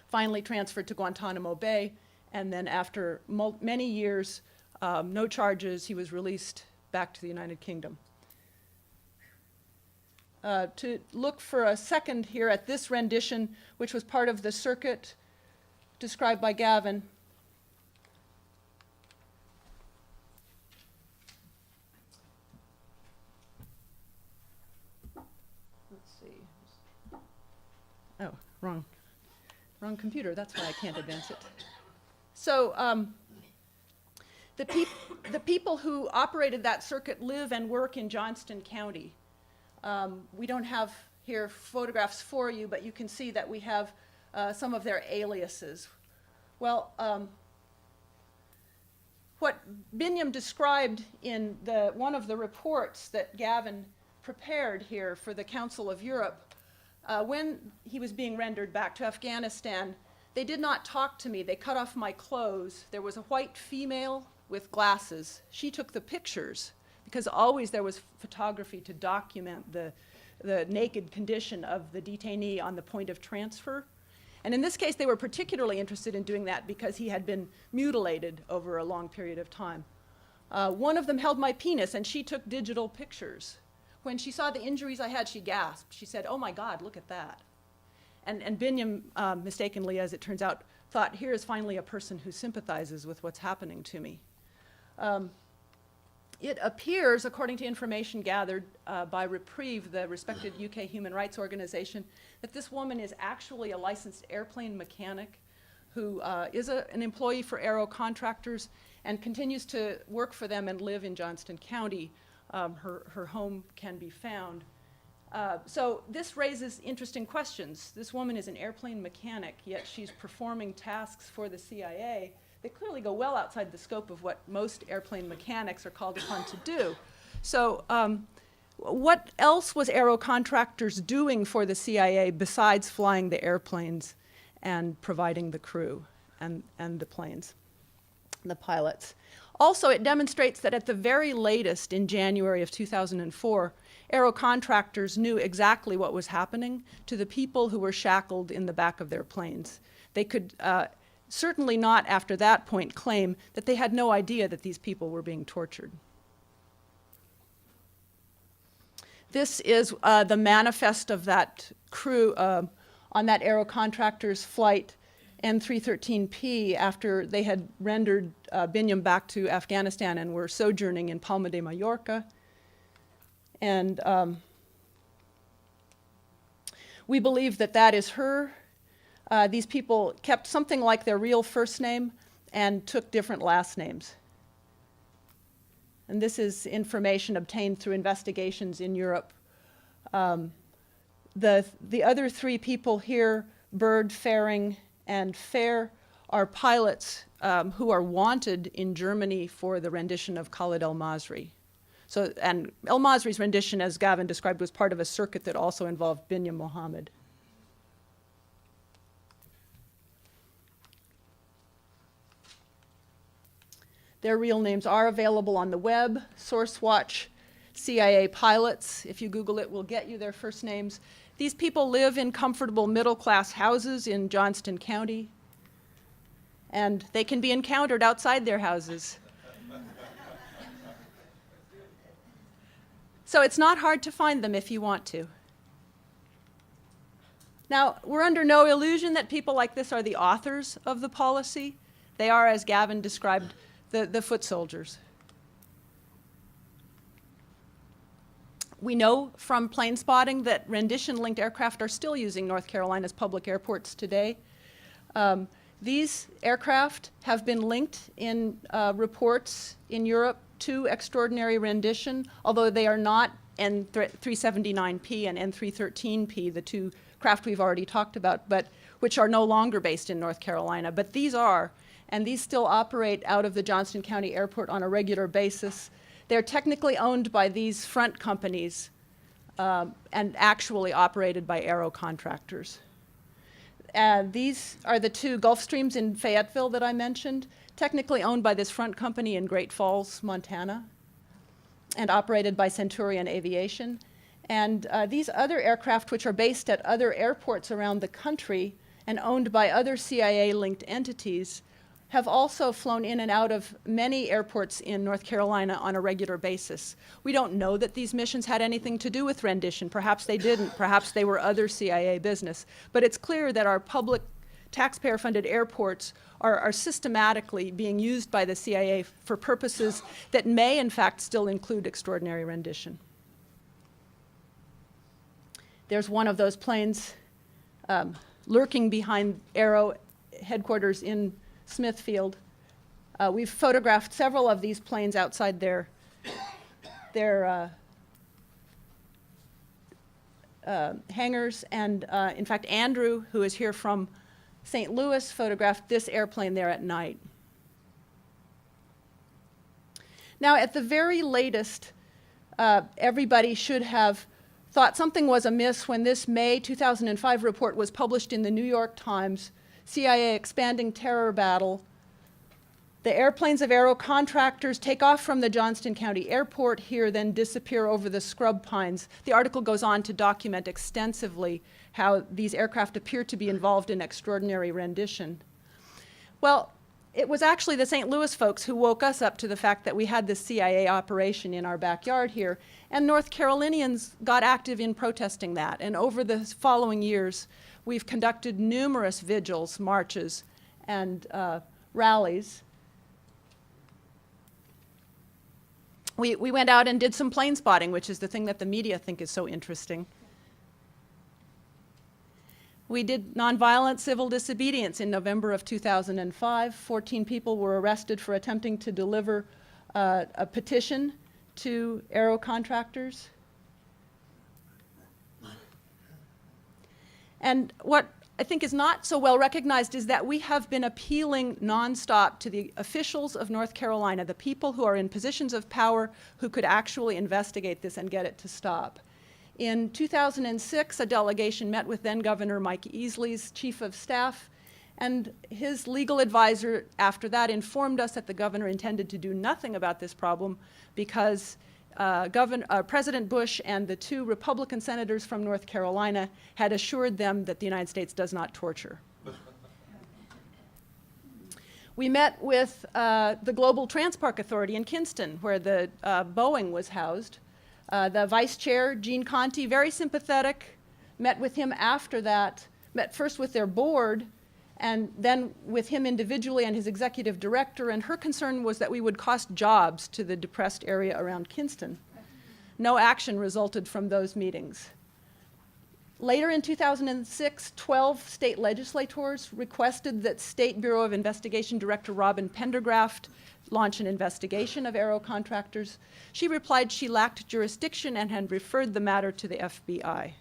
Finally transferred to Guantanamo Bay, and then after many years, no charges, he was released back to the United Kingdom. To look for a second here at this rendition, which was part of the circuit described by Gavin. Let's see. Oh, wrong computer. That's why I can't advance it. So the people who operated that circuit live and work in Johnston County. We don't have here photographs for you, but you can see that we have some of their aliases. Well, what Binyam described in one of the reports that Gavin prepared here for the Council of Europe, when he was being rendered back to Afghanistan, they did not talk to me. They cut off my clothes. There was a white female with glasses. She took the pictures, because always there was photography to document the naked condition of the detainee on the point of transfer. And in this case, they were particularly interested in doing that because he had been mutilated over a long period of time. One of them held my penis, and she took digital pictures. When she saw the injuries I had, she gasped. She said, "Oh my God, look at that." And Binyam, mistakenly as it turns out, thought, here is finally a person who sympathizes with what's happening to me. It appears, according to information gathered by Reprieve, the respected UK human rights organization, that this woman is actually a licensed airplane mechanic who is an employee for Aero Contractors and continues to work for them and live in Johnston County. Her home can be found. So this raises interesting questions. This woman is an airplane mechanic, yet she's performing tasks for the CIA. They clearly go well outside the scope of what most airplane mechanics are called upon to do. So what else was Aero Contractors doing for the CIA besides flying the airplanes and providing the crew and the planes, the pilots? Also, it demonstrates that at the very latest in January of 2004, Aero Contractors knew exactly what was happening to the people who were shackled in the back of their planes. They could certainly not, after that point, claim that they had no idea that these people were being tortured. This is the manifest of that crew on that Aero Contractors flight N313P after they had rendered Binyam back to Afghanistan and were sojourning in Palma de Mallorca. And we believe that that is her. These people kept something like their real first name and took different last names. And this is information obtained through investigations in Europe. The other three people here, Bird, Faring, and Fair, are pilots who are wanted in Germany for the rendition of Khalid El-Masri. So, and El-Masri's rendition, as Gavin described, was part of a circuit that also involved Binyam Mohammed. Their real names are available on the web. SourceWatch CIA pilots, if you Google it, will get you their first names. These people live in comfortable middle-class houses in Johnston County. and they can be encountered outside their houses. So it's not hard to find them if you want to. Now, we're under no illusion that people like this are the authors of the policy. They are, as Gavin described, the foot soldiers. We know from plane spotting that rendition-linked aircraft are still using North Carolina's public airports today. These aircraft have been linked in reports in Europe to extraordinary rendition, although they are not N379P and N313P, the two craft we've already talked about, but which are no longer based in North Carolina. But these are, and these still operate out of the Johnston County Airport on a regular basis. They're technically owned by these front companies and actually operated by Aero Contractors. These are the two Gulfstreams in Fayetteville that I mentioned, technically owned by this front company in Great Falls, Montana, and operated by Centurion Aviation. And these other aircraft, which are based at other airports around the country and owned by other CIA-linked entities, have also flown in and out of many airports in North Carolina on a regular basis. We don't know that these missions had anything to do with rendition. Perhaps they didn't. Perhaps they were other CIA business. But it's clear that our public taxpayer-funded airports are systematically being used by the CIA for purposes that may, in fact, still include extraordinary rendition. There's one of those planes lurking behind Aero headquarters in Smithfield. We've photographed several of these planes outside their hangars, and in fact, Andrew, who is here from St. Louis, photographed this airplane there at night. Now, at the very latest, everybody should have thought something was amiss when this May 2005 report was published in the New York Times, CIA Expanding Terror Battle. The airplanes of Aero Contractors take off from the Johnston County Airport here, then disappear over the scrub pines. The article goes on to document extensively how these aircraft appear to be involved in extraordinary rendition. Well, it was actually the St. Louis folks who woke us up to the fact that we had this CIA operation in our backyard here, and North Carolinians got active in protesting that. And over the following years, we've conducted numerous vigils, marches, and rallies. We went out and did some plane spotting, which is the thing that the media think is so interesting. We did nonviolent civil disobedience in November of 2005. 14 people were arrested for attempting to deliver a petition to Aero Contractors. And what I think is not so well recognized is that we have been appealing nonstop to the officials of North Carolina, the people who are in positions of power who could actually investigate this and get it to stop. In 2006, a delegation met with then Governor Mike Easley's chief of staff, and his legal advisor after that informed us that the governor intended to do nothing about this problem because President Bush and the two Republican senators from North Carolina had assured them that the United States does not torture. We met with the Global Transp Arc Authority in Kinston, where the Boeing was housed. The vice chair, Gene Conti, very sympathetic, met with him after that, met first with their board, and then with him individually and his executive director, and her concern was that we would cost jobs to the depressed area around Kinston. No action resulted from those meetings. Later in 2006, 12 state legislators requested that State Bureau of Investigation Director Robin Pendergraft launch an investigation of Aero Contractors. She replied she lacked jurisdiction and had referred the matter to the FBI.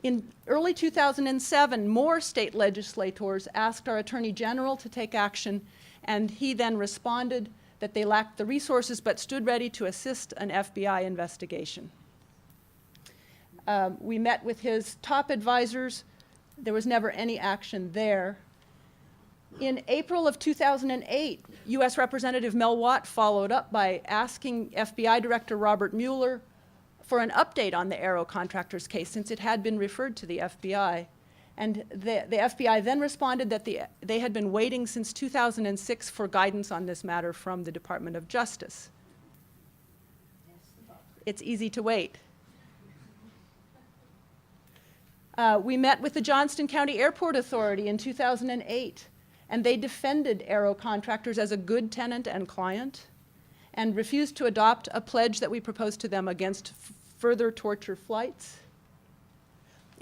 In early 2007, more state legislators asked our Attorney General to take action, and he then responded that they lacked the resources but stood ready to assist an FBI investigation. We met with his top advisors. There was never any action there. In April of 2008, U.S. Representative Mel Watt followed up by asking FBI Director Robert Mueller for an update on the Aero Contractors case, since it had been referred to the FBI. And the FBI then responded that they had been waiting since 2006 for guidance on this matter from the Department of Justice. It's easy to wait. We met with the Johnston County Airport Authority in 2008, and they defended Aero Contractors as a good tenant and client and refused to adopt a pledge that we proposed to them against further torture flights.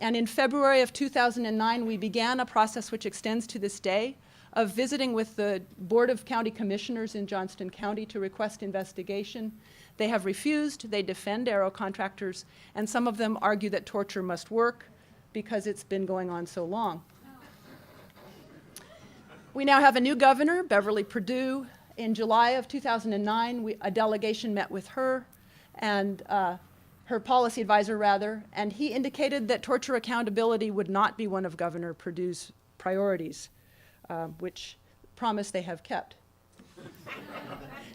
And in February of 2009, we began a process which extends to this day of visiting with the Board of County Commissioners in Johnston County to request investigation. They have refused. They defend Aero Contractors, and some of them argue that torture must work because it's been going on so long. We now have a new governor, Beverly Perdue. In July of 2009, a delegation met with her and her policy advisor, rather, and he indicated that torture accountability would not be one of Governor Perdue's priorities, which promise they have kept.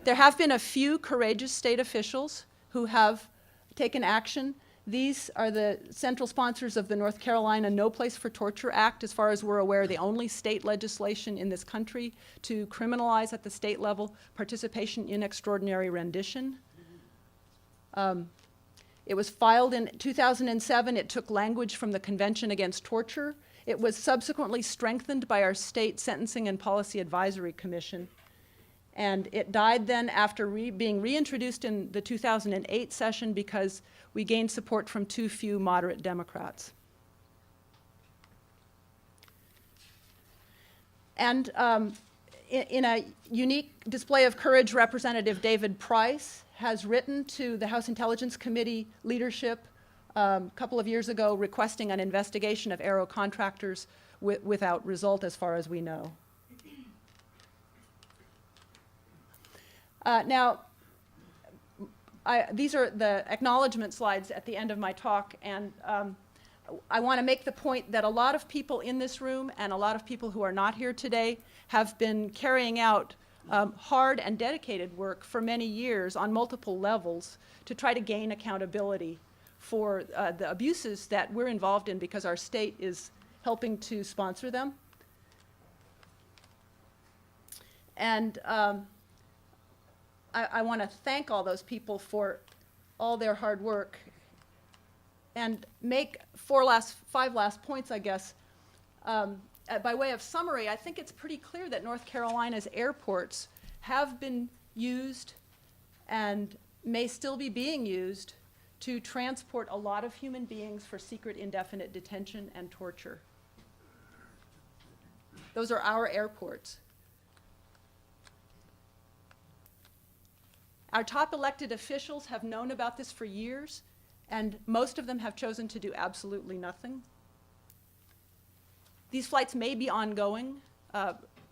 There have been a few courageous state officials who have taken action. These are the central sponsors of the North Carolina No Place for Torture Act. As far as we're aware, the only state legislation in this country to criminalize at the state level participation in extraordinary rendition. It was filed in 2007. It took language from the Convention Against Torture. It was subsequently strengthened by our State Sentencing and Policy Advisory Commission. And it died then after being reintroduced in the 2008 session because we gained support from too few moderate Democrats. And in a unique display of courage, Representative David Price has written to the House Intelligence Committee leadership a couple of years ago requesting an investigation of Aero Contractors without result as far as we know. Now, these are the acknowledgement slides at the end of my talk, and I want to make the point that a lot of people in this room and a lot of people who are not here today have been carrying out hard and dedicated work for many years on multiple levels to try to gain accountability for the abuses that we're involved in because our state is helping to sponsor them. And I want to thank all those people for all their hard work and make five last points, I guess. By way of summary, I think it's pretty clear that North Carolina's airports have been used and may still be being used to transport a lot of human beings for secret indefinite detention and torture. Those are our airports. Our top elected officials have known about this for years, and most of them have chosen to do absolutely nothing. These flights may be ongoing.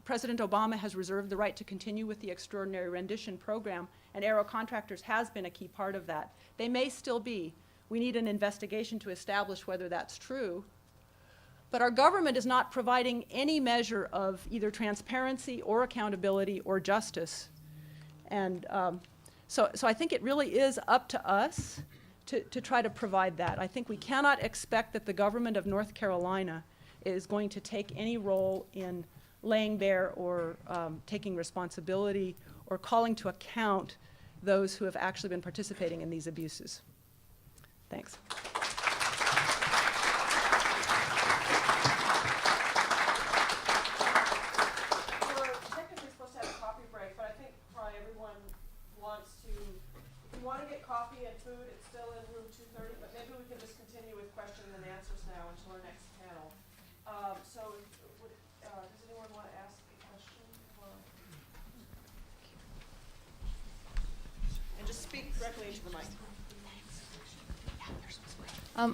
President Obama has reserved the right to continue with the extraordinary rendition program, and Aero Contractors has been a key part of that. They may still be. We need an investigation to establish whether that's true. But our government is not providing any measure of either transparency or accountability or justice. And so I think it really is up to us to try to provide that. I think we cannot expect that the government of North Carolina is going to take any role in laying bare or taking responsibility or calling to account those who have actually been participating in these abuses. Thanks.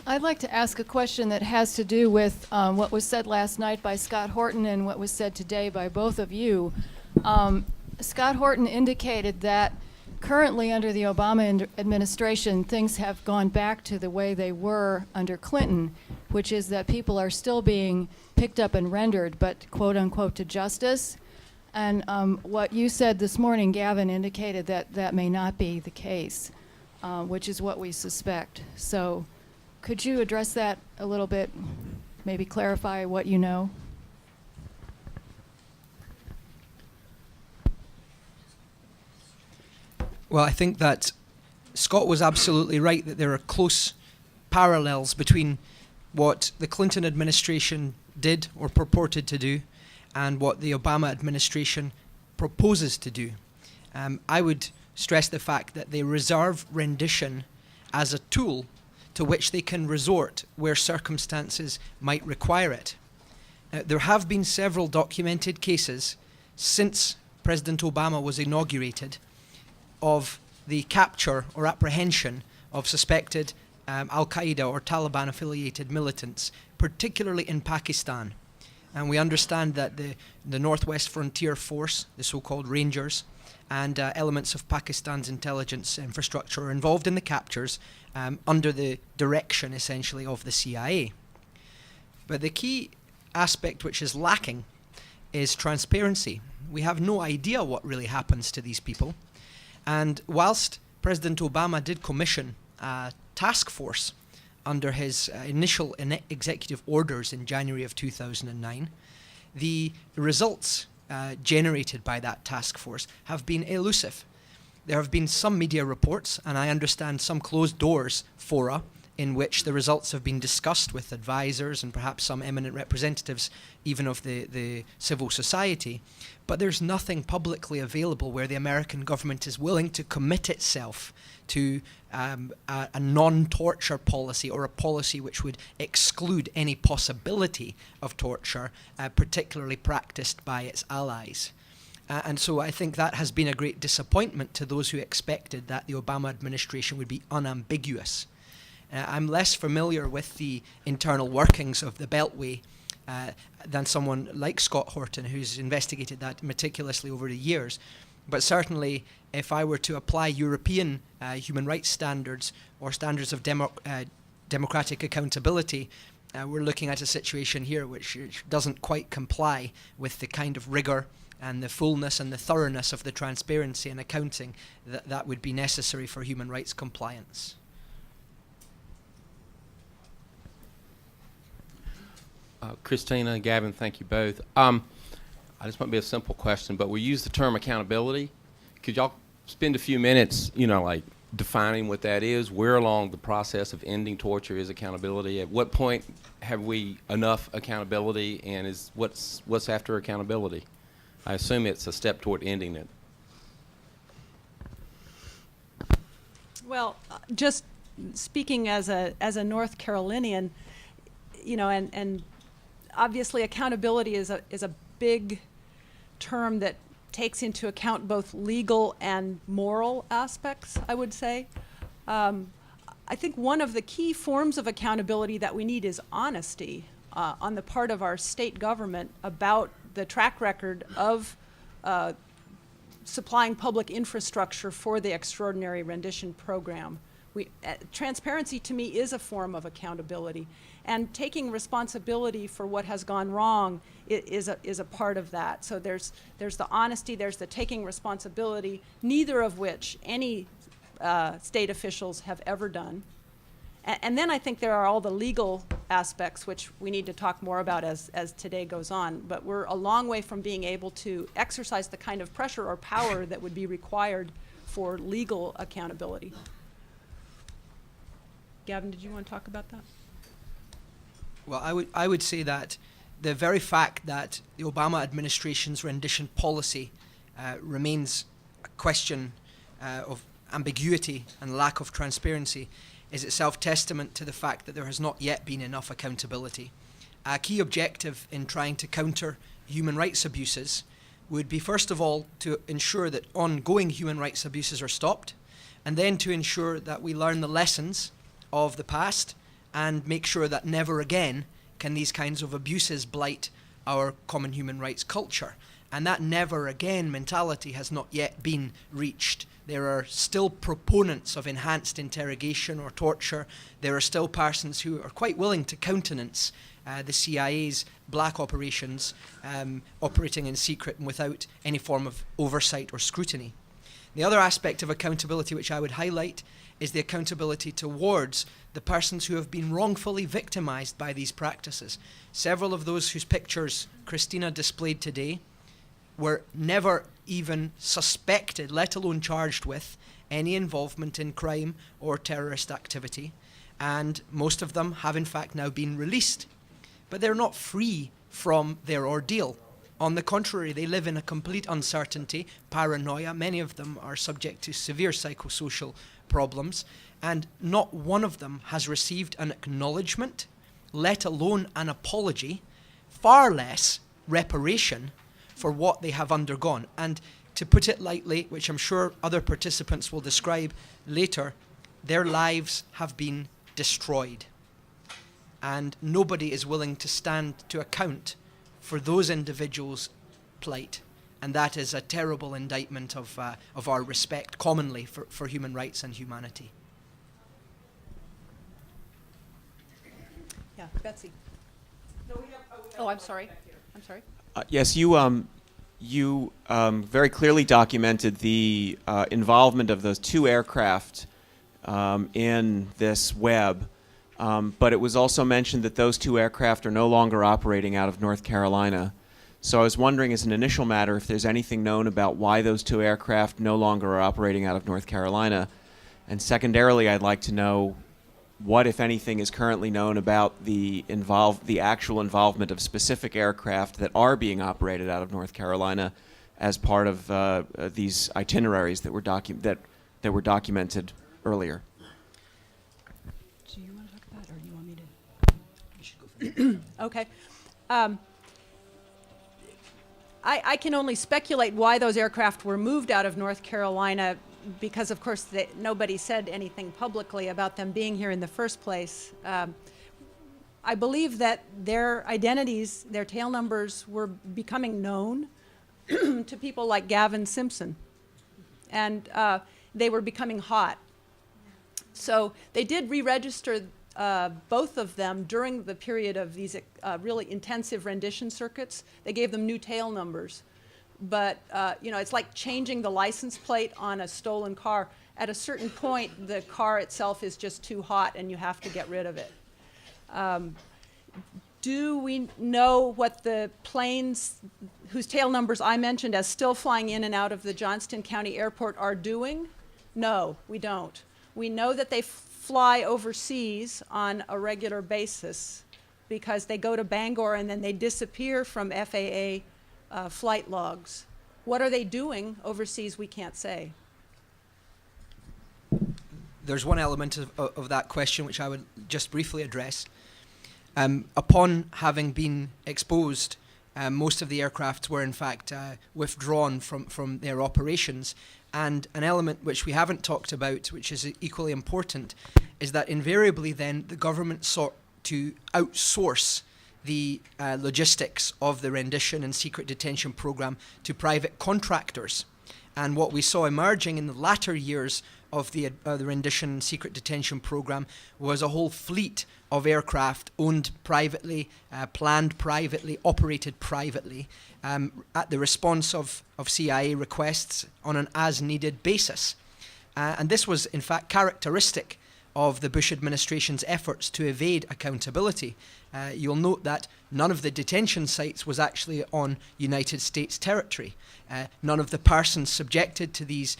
I'd like to ask a question that has to do with what was said last night by Scott Horton and what was said today by both of you. Scott Horton indicated that currently under the Obama administration, things have gone back to the way they were under Clinton, which is that people are still being picked up and rendered, but quote unquote to justice. And what you said this morning, Gavin, indicated that that may not be the case, which is what we suspect. So could you address that a little bit, maybe clarify what you know? Well, I think that Scott was absolutely right that there are close parallels between what the Clinton administration did or purported to do and what the Obama administration proposes to do. I would stress the fact that they reserve rendition as a tool to which they can resort where circumstances might require it. There have been several documented cases since President Obama was inaugurated of the capture or apprehension of suspected Al-Qaeda or Taliban-affiliated militants, particularly in Pakistan. And we understand that the Northwest Frontier Force, the so-called Rangers, and elements of Pakistan's intelligence infrastructure are involved in the captures under the direction, essentially, of the CIA. But the key aspect which is lacking is transparency. We have no idea what really happens to these people. And whilst President Obama did commission a task force under his initial executive orders in January of 2009, the results generated by that task force have been elusive. There have been some media reports, and I understand some closed doors fora in which the results have been discussed with advisors and perhaps some eminent representatives even of the civil society. But there's nothing publicly available where the American government is willing to commit itself to a non-torture policy or a policy which would exclude any possibility of torture, particularly practiced by its allies. And so I think that has been a great disappointment to those who expected that the Obama administration would be unambiguous. I'm less familiar with the internal workings of the Beltway than someone like Scott Horton, who's investigated that meticulously over the years. But certainly, if I were to apply European human rights standards or standards of democratic accountability, we're looking at a situation here which doesn't quite comply with the kind of rigor and the fullness and the thoroughness of the transparency and accounting that would be necessary for human rights compliance. Christina, Gavin, thank you both. This might be a simple question, but we use the term accountability. Could y'all spend a few minutes, like defining what that is? Where along the process of ending torture is accountability? At what point have we enough accountability, and what's after accountability? I assume it's a step toward ending it. Well, just speaking as a North Carolinian, and obviously accountability is a big term that takes into account both legal and moral aspects, I would say. I think one of the key forms of accountability that we need is honesty on the part of our state government about the track record of supplying public infrastructure for the extraordinary rendition program. Transparency to me is a form of accountability, and taking responsibility for what has gone wrong is a part of that. So there's the honesty, there's the taking responsibility, neither of which any state officials have ever done. And then I think there are all the legal aspects, which we need to talk more about as today goes on. But we're a long way from being able to exercise the kind of pressure or power that would be required for legal accountability. Gavin, did you want to talk about that? Well, I would say that the very fact that the Obama administration's rendition policy remains a question of ambiguity and lack of transparency is itself testament to the fact that there has not yet been enough accountability. A key objective in trying to counter human rights abuses would be, first of all, to ensure that ongoing human rights abuses are stopped, and then to ensure that we learn the lessons of the past and make sure that never again can these kinds of abuses blight our common human rights culture. And that never again mentality has not yet been reached. There are still proponents of enhanced interrogation or torture. There are still persons who are quite willing to countenance the CIA's black operations operating in secret and without any form of oversight or scrutiny. The other aspect of accountability which I would highlight is the accountability towards the persons who have been wrongfully victimized by these practices. Several of those whose pictures Christina displayed today were never even suspected, let alone charged with, any involvement in crime or terrorist activity, and most of them have in fact now been released. But they're not free from their ordeal. On the contrary, they live in a complete uncertainty, paranoia. Many of them are subject to severe psychosocial problems, and not one of them has received an acknowledgement, let alone an apology, far less reparation for what they have undergone. And to put it lightly, which I'm sure other participants will describe later, their lives have been destroyed. And nobody is willing to stand to account for those individuals' plight. And that is a terrible indictment of our respect commonly for human rights and humanity. Yeah, Betsy. Oh, I'm sorry. I'm sorry. Yes, you very clearly documented the involvement of those two aircraft in this web, but it was also mentioned that those two aircraft are no longer operating out of North Carolina. So I was wondering, as an initial matter, if there's anything known about why those two aircraft no longer are operating out of North Carolina. And secondarily, I'd like to know what, if anything, is currently known about the actual involvement of specific aircraft that are being operated out of North Carolina as part of these itineraries that were documented earlier. Do you want to talk about it, or do you want me to? You should go for it. Okay. I can only speculate why those aircraft were moved out of North Carolina, because of course nobody said anything publicly about them being here in the first place. I believe that their identities, their tail numbers, were becoming known to people like Gavin Simpson, and they were becoming hot. So they did re-register both of them during the period of these really intensive rendition circuits. They gave them new tail numbers. But, you know, it's like changing the license plate on a stolen car. At a certain point, the car itself is just too hot and you have to get rid of it. Do we know what the planes whose tail numbers I mentioned as still flying in and out of the Johnston County Airport are doing? No, we don't. We know that they fly overseas on a regular basis because they go to Bangor and then they disappear from FAA flight logs. What are they doing overseas, we can't say. There's one element of that question which I would just briefly address. Upon having been exposed, most of the aircraft were in fact withdrawn from their operations. And an element which we haven't talked about, which is equally important, is that invariably then the government sought to outsource the logistics of the rendition and secret detention program to private contractors. And what we saw emerging in the latter years of the rendition and secret detention program was a whole fleet of aircraft owned privately, planned privately, operated privately, at the response of CIA requests on an as-needed basis. And this was in fact characteristic of the Bush administration's efforts to evade accountability. You'll note that none of the detention sites was actually on United States territory. None of the persons subjected to these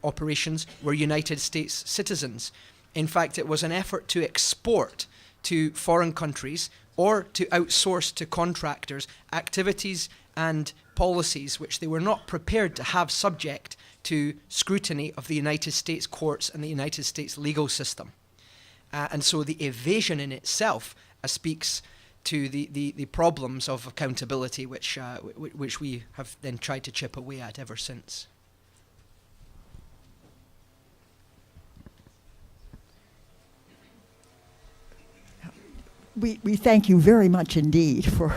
operations were United States citizens. In fact, it was an effort to export to foreign countries or to outsource to contractors activities and policies which they were not prepared to have subject to scrutiny of the United States courts and the United States legal system. And so the evasion in itself speaks to the problems of accountability which we have then tried to chip away at ever since. We thank you very much indeed for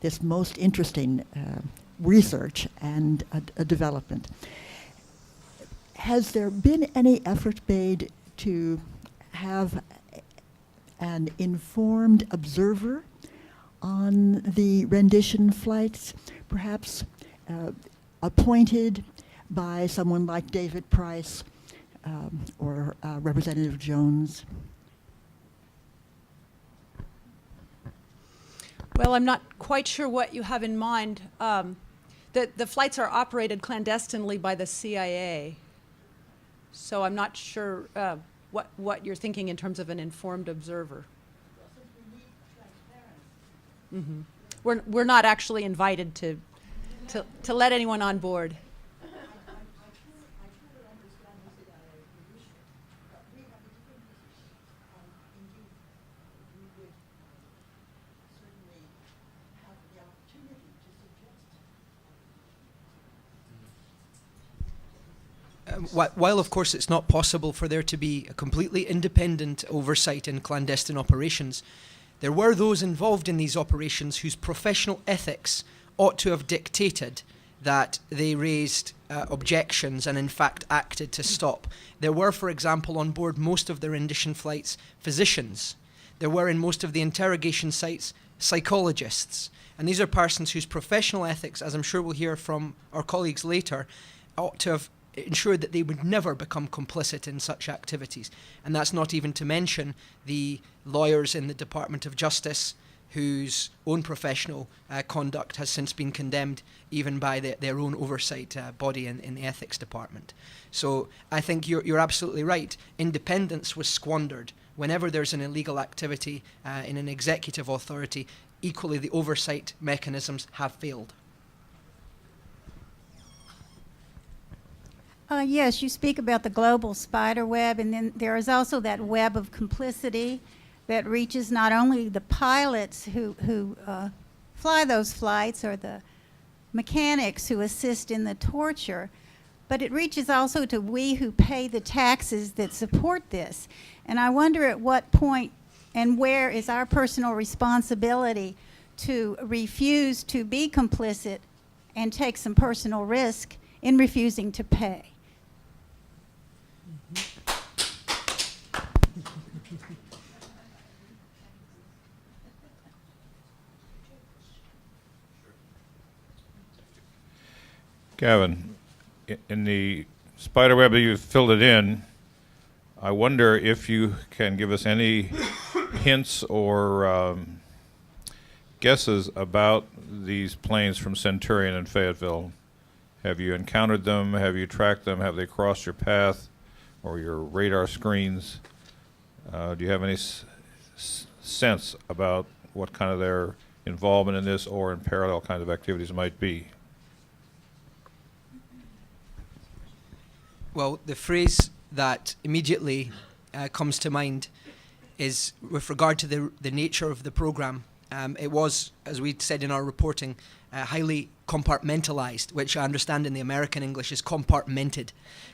this most interesting research and a development. Has there been any effort made to have an informed observer on the rendition flights, perhaps appointed by someone like David Price or Representative Jones? Well, I'm not quite sure what you have in mind. The flights are operated clandestinely by the CIA, so I'm not sure what you're thinking in terms of an informed observer. Mm-hmm. We're not actually invited to let anyone on board. While, of course, it's not possible for there to be a completely independent oversight in clandestine operations, there were those involved in these operations whose professional ethics ought to have dictated that they raised objections and, in fact, acted to stop. There were, for example, on board most of the rendition flights, physicians. There were, in most of the interrogation sites, psychologists. And these are persons whose professional ethics, as I'm sure we'll hear from our colleagues later, ought to have ensured that they would never become complicit in such activities. And that's not even to mention the lawyers in the Department of Justice whose own professional conduct has since been condemned even by their own oversight body in the ethics department. So I think you're absolutely right. Independence was squandered. Whenever there's an illegal activity in an executive authority, equally the oversight mechanisms have failed. Yes, you speak about the global spider web, and then there is also that web of complicity that reaches not only the pilots who fly those flights or the mechanics who assist in the torture, but it reaches also to we who pay the taxes that support this. And I wonder at what point and where is our personal responsibility to refuse to be complicit and take some personal risk in refusing to pay. Gavin, in the spider web that you've filled it in, I wonder if you can give us any hints or guesses about these planes from Centurion and Fayetteville. Have you encountered them? Have you tracked them? Have they crossed your path or your radar screens? Do you have any sense about what kind of their involvement in this or in parallel kind of activities might be? Well, the phrase that immediately comes to mind is with regard to the nature of the program. It was, as we said in our reporting, highly compartmentalized, which I understand in the American English is compartmented.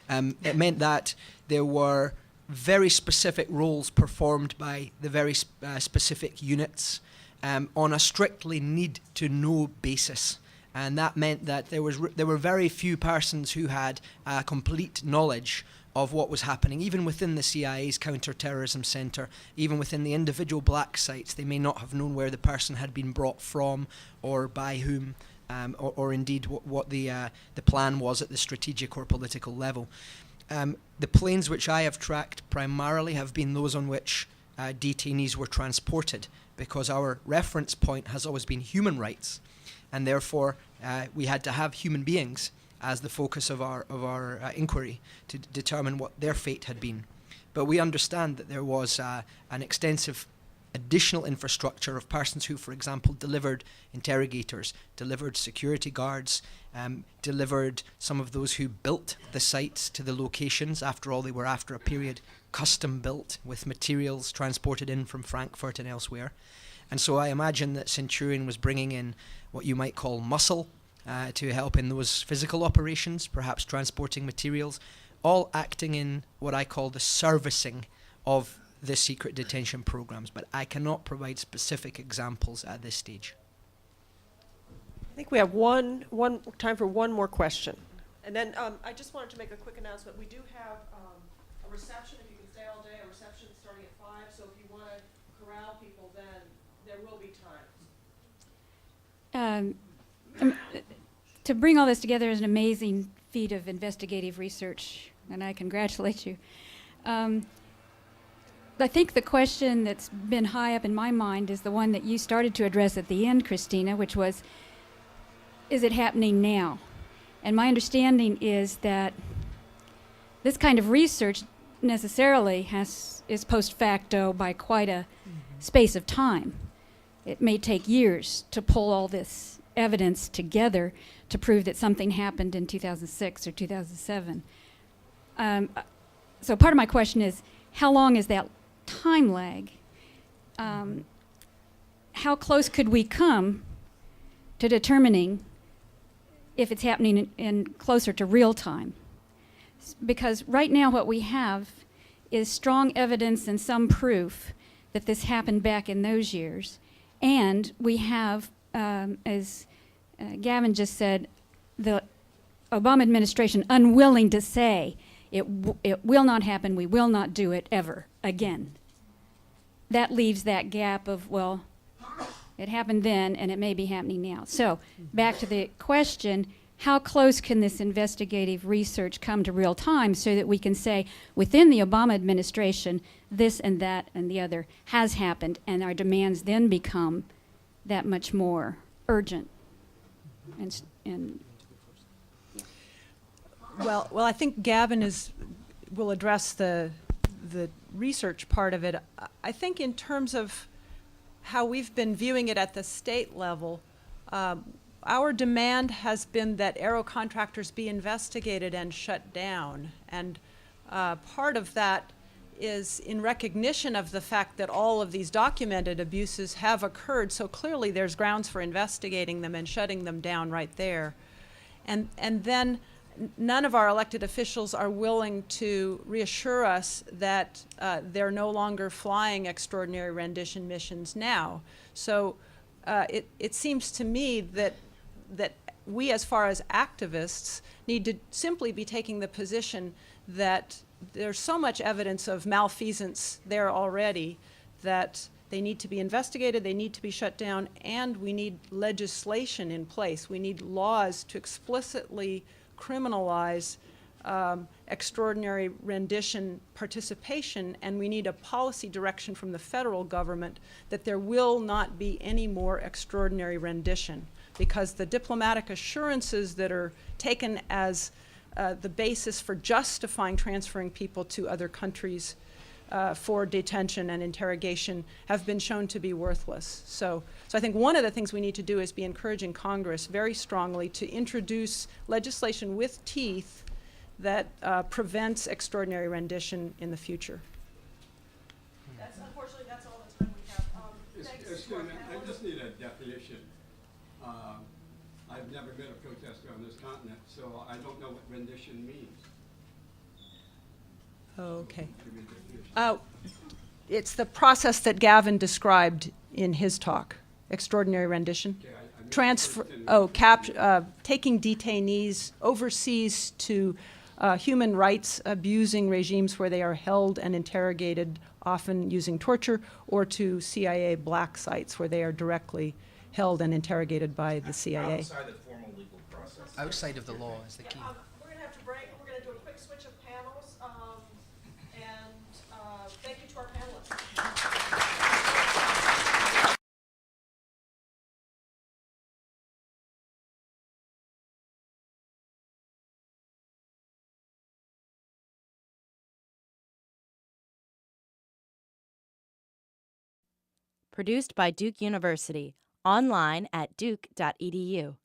It meant that there were very specific roles performed by the very specific units on a strictly need-to-know basis. And that meant that there were very few persons who had complete knowledge of what was happening, even within the CIA's counterterrorism center, even within the individual black sites. They may not have known where the person had been brought from or by whom, or indeed what the plan was at the strategic or political level. The planes which I have tracked primarily have been those on which detainees were transported, because our reference point has always been human rights, and therefore we had to have human beings as the focus of our inquiry to determine what their fate had been. But we understand that there was an extensive additional infrastructure of persons who, for example, delivered interrogators, delivered security guards, delivered some of those who built the sites to the locations. After all, they were, after a period, custom built with materials transported in from Frankfurt and elsewhere. And so I imagine that Centurion was bringing in what you might call muscle to help in those physical operations, perhaps transporting materials, all acting in what I call the servicing of the secret detention programs. But I cannot provide specific examples at this stage. I think we have time for one more question. And then I just wanted to make a quick announcement. We do have a reception, if you can stay all day, a reception starting at 5. So if you want to corral people, then there will be time. To bring all this together is an amazing feat of investigative research, and I congratulate you. I think the question that's been high up in my mind is the one that you started to address at the end, Christina, which was, is it happening now? And my understanding is that this kind of research necessarily is post facto by quite a space of time. It may take years to pull all this evidence together to prove that something happened in 2006 or 2007. So part of my question is, how long is that time lag? How close could we come to determining if it's happening in closer to real time? Because right now what we have is strong evidence and some proof that this happened back in those years. And we have, as Gavin just said, the Obama administration unwilling to say it will not happen, we will not do it ever again. That leaves that gap of, well, it happened then and it may be happening now. So back to the question, how close can this investigative research come to real time so that we can say within the Obama administration this and that and the other has happened, and our demands then become that much more urgent? And Well, I think Gavin will address the research part of it. I think in terms of how we've been viewing it at the state level, our demand has been that Aero Contractors be investigated and shut down. And part of that is in recognition of the fact that all of these documented abuses have occurred, so clearly there's grounds for investigating them and shutting them down right there. And then none of our elected officials are willing to reassure us that they're no longer flying extraordinary rendition missions now. So it seems to me that we, as far as activists, need to simply be taking the position that there's so much evidence of malfeasance there already that they need to be investigated, they need to be shut down, and we need legislation in place. We need laws to explicitly criminalize extraordinary rendition participation, and we need a policy direction from the federal government that there will not be any more extraordinary rendition, because the diplomatic assurances that are taken as the basis for justifying transferring people to other countries for detention and interrogation have been shown to be worthless. So I think one of the things we need to do is be encouraging Congress very strongly to introduce legislation with teeth that prevents extraordinary rendition in the future. Unfortunately, that's all the time we have. Excuse me, I just need a definition. I've never been a protester on this continent, so I don't know what rendition means. Okay. It's the process that Gavin described in his talk, extraordinary rendition. Okay, taking detainees overseas to human rights abusing regimes where they are held and interrogated, often using torture, or to CIA black sites where they are directly held and interrogated by the CIA. Outside the formal legal process. Outside of the law is the key. We're going to have to break. We're going to do a quick switch of panels. Thank you to our panelists. Produced by Duke University, online at duke.edu.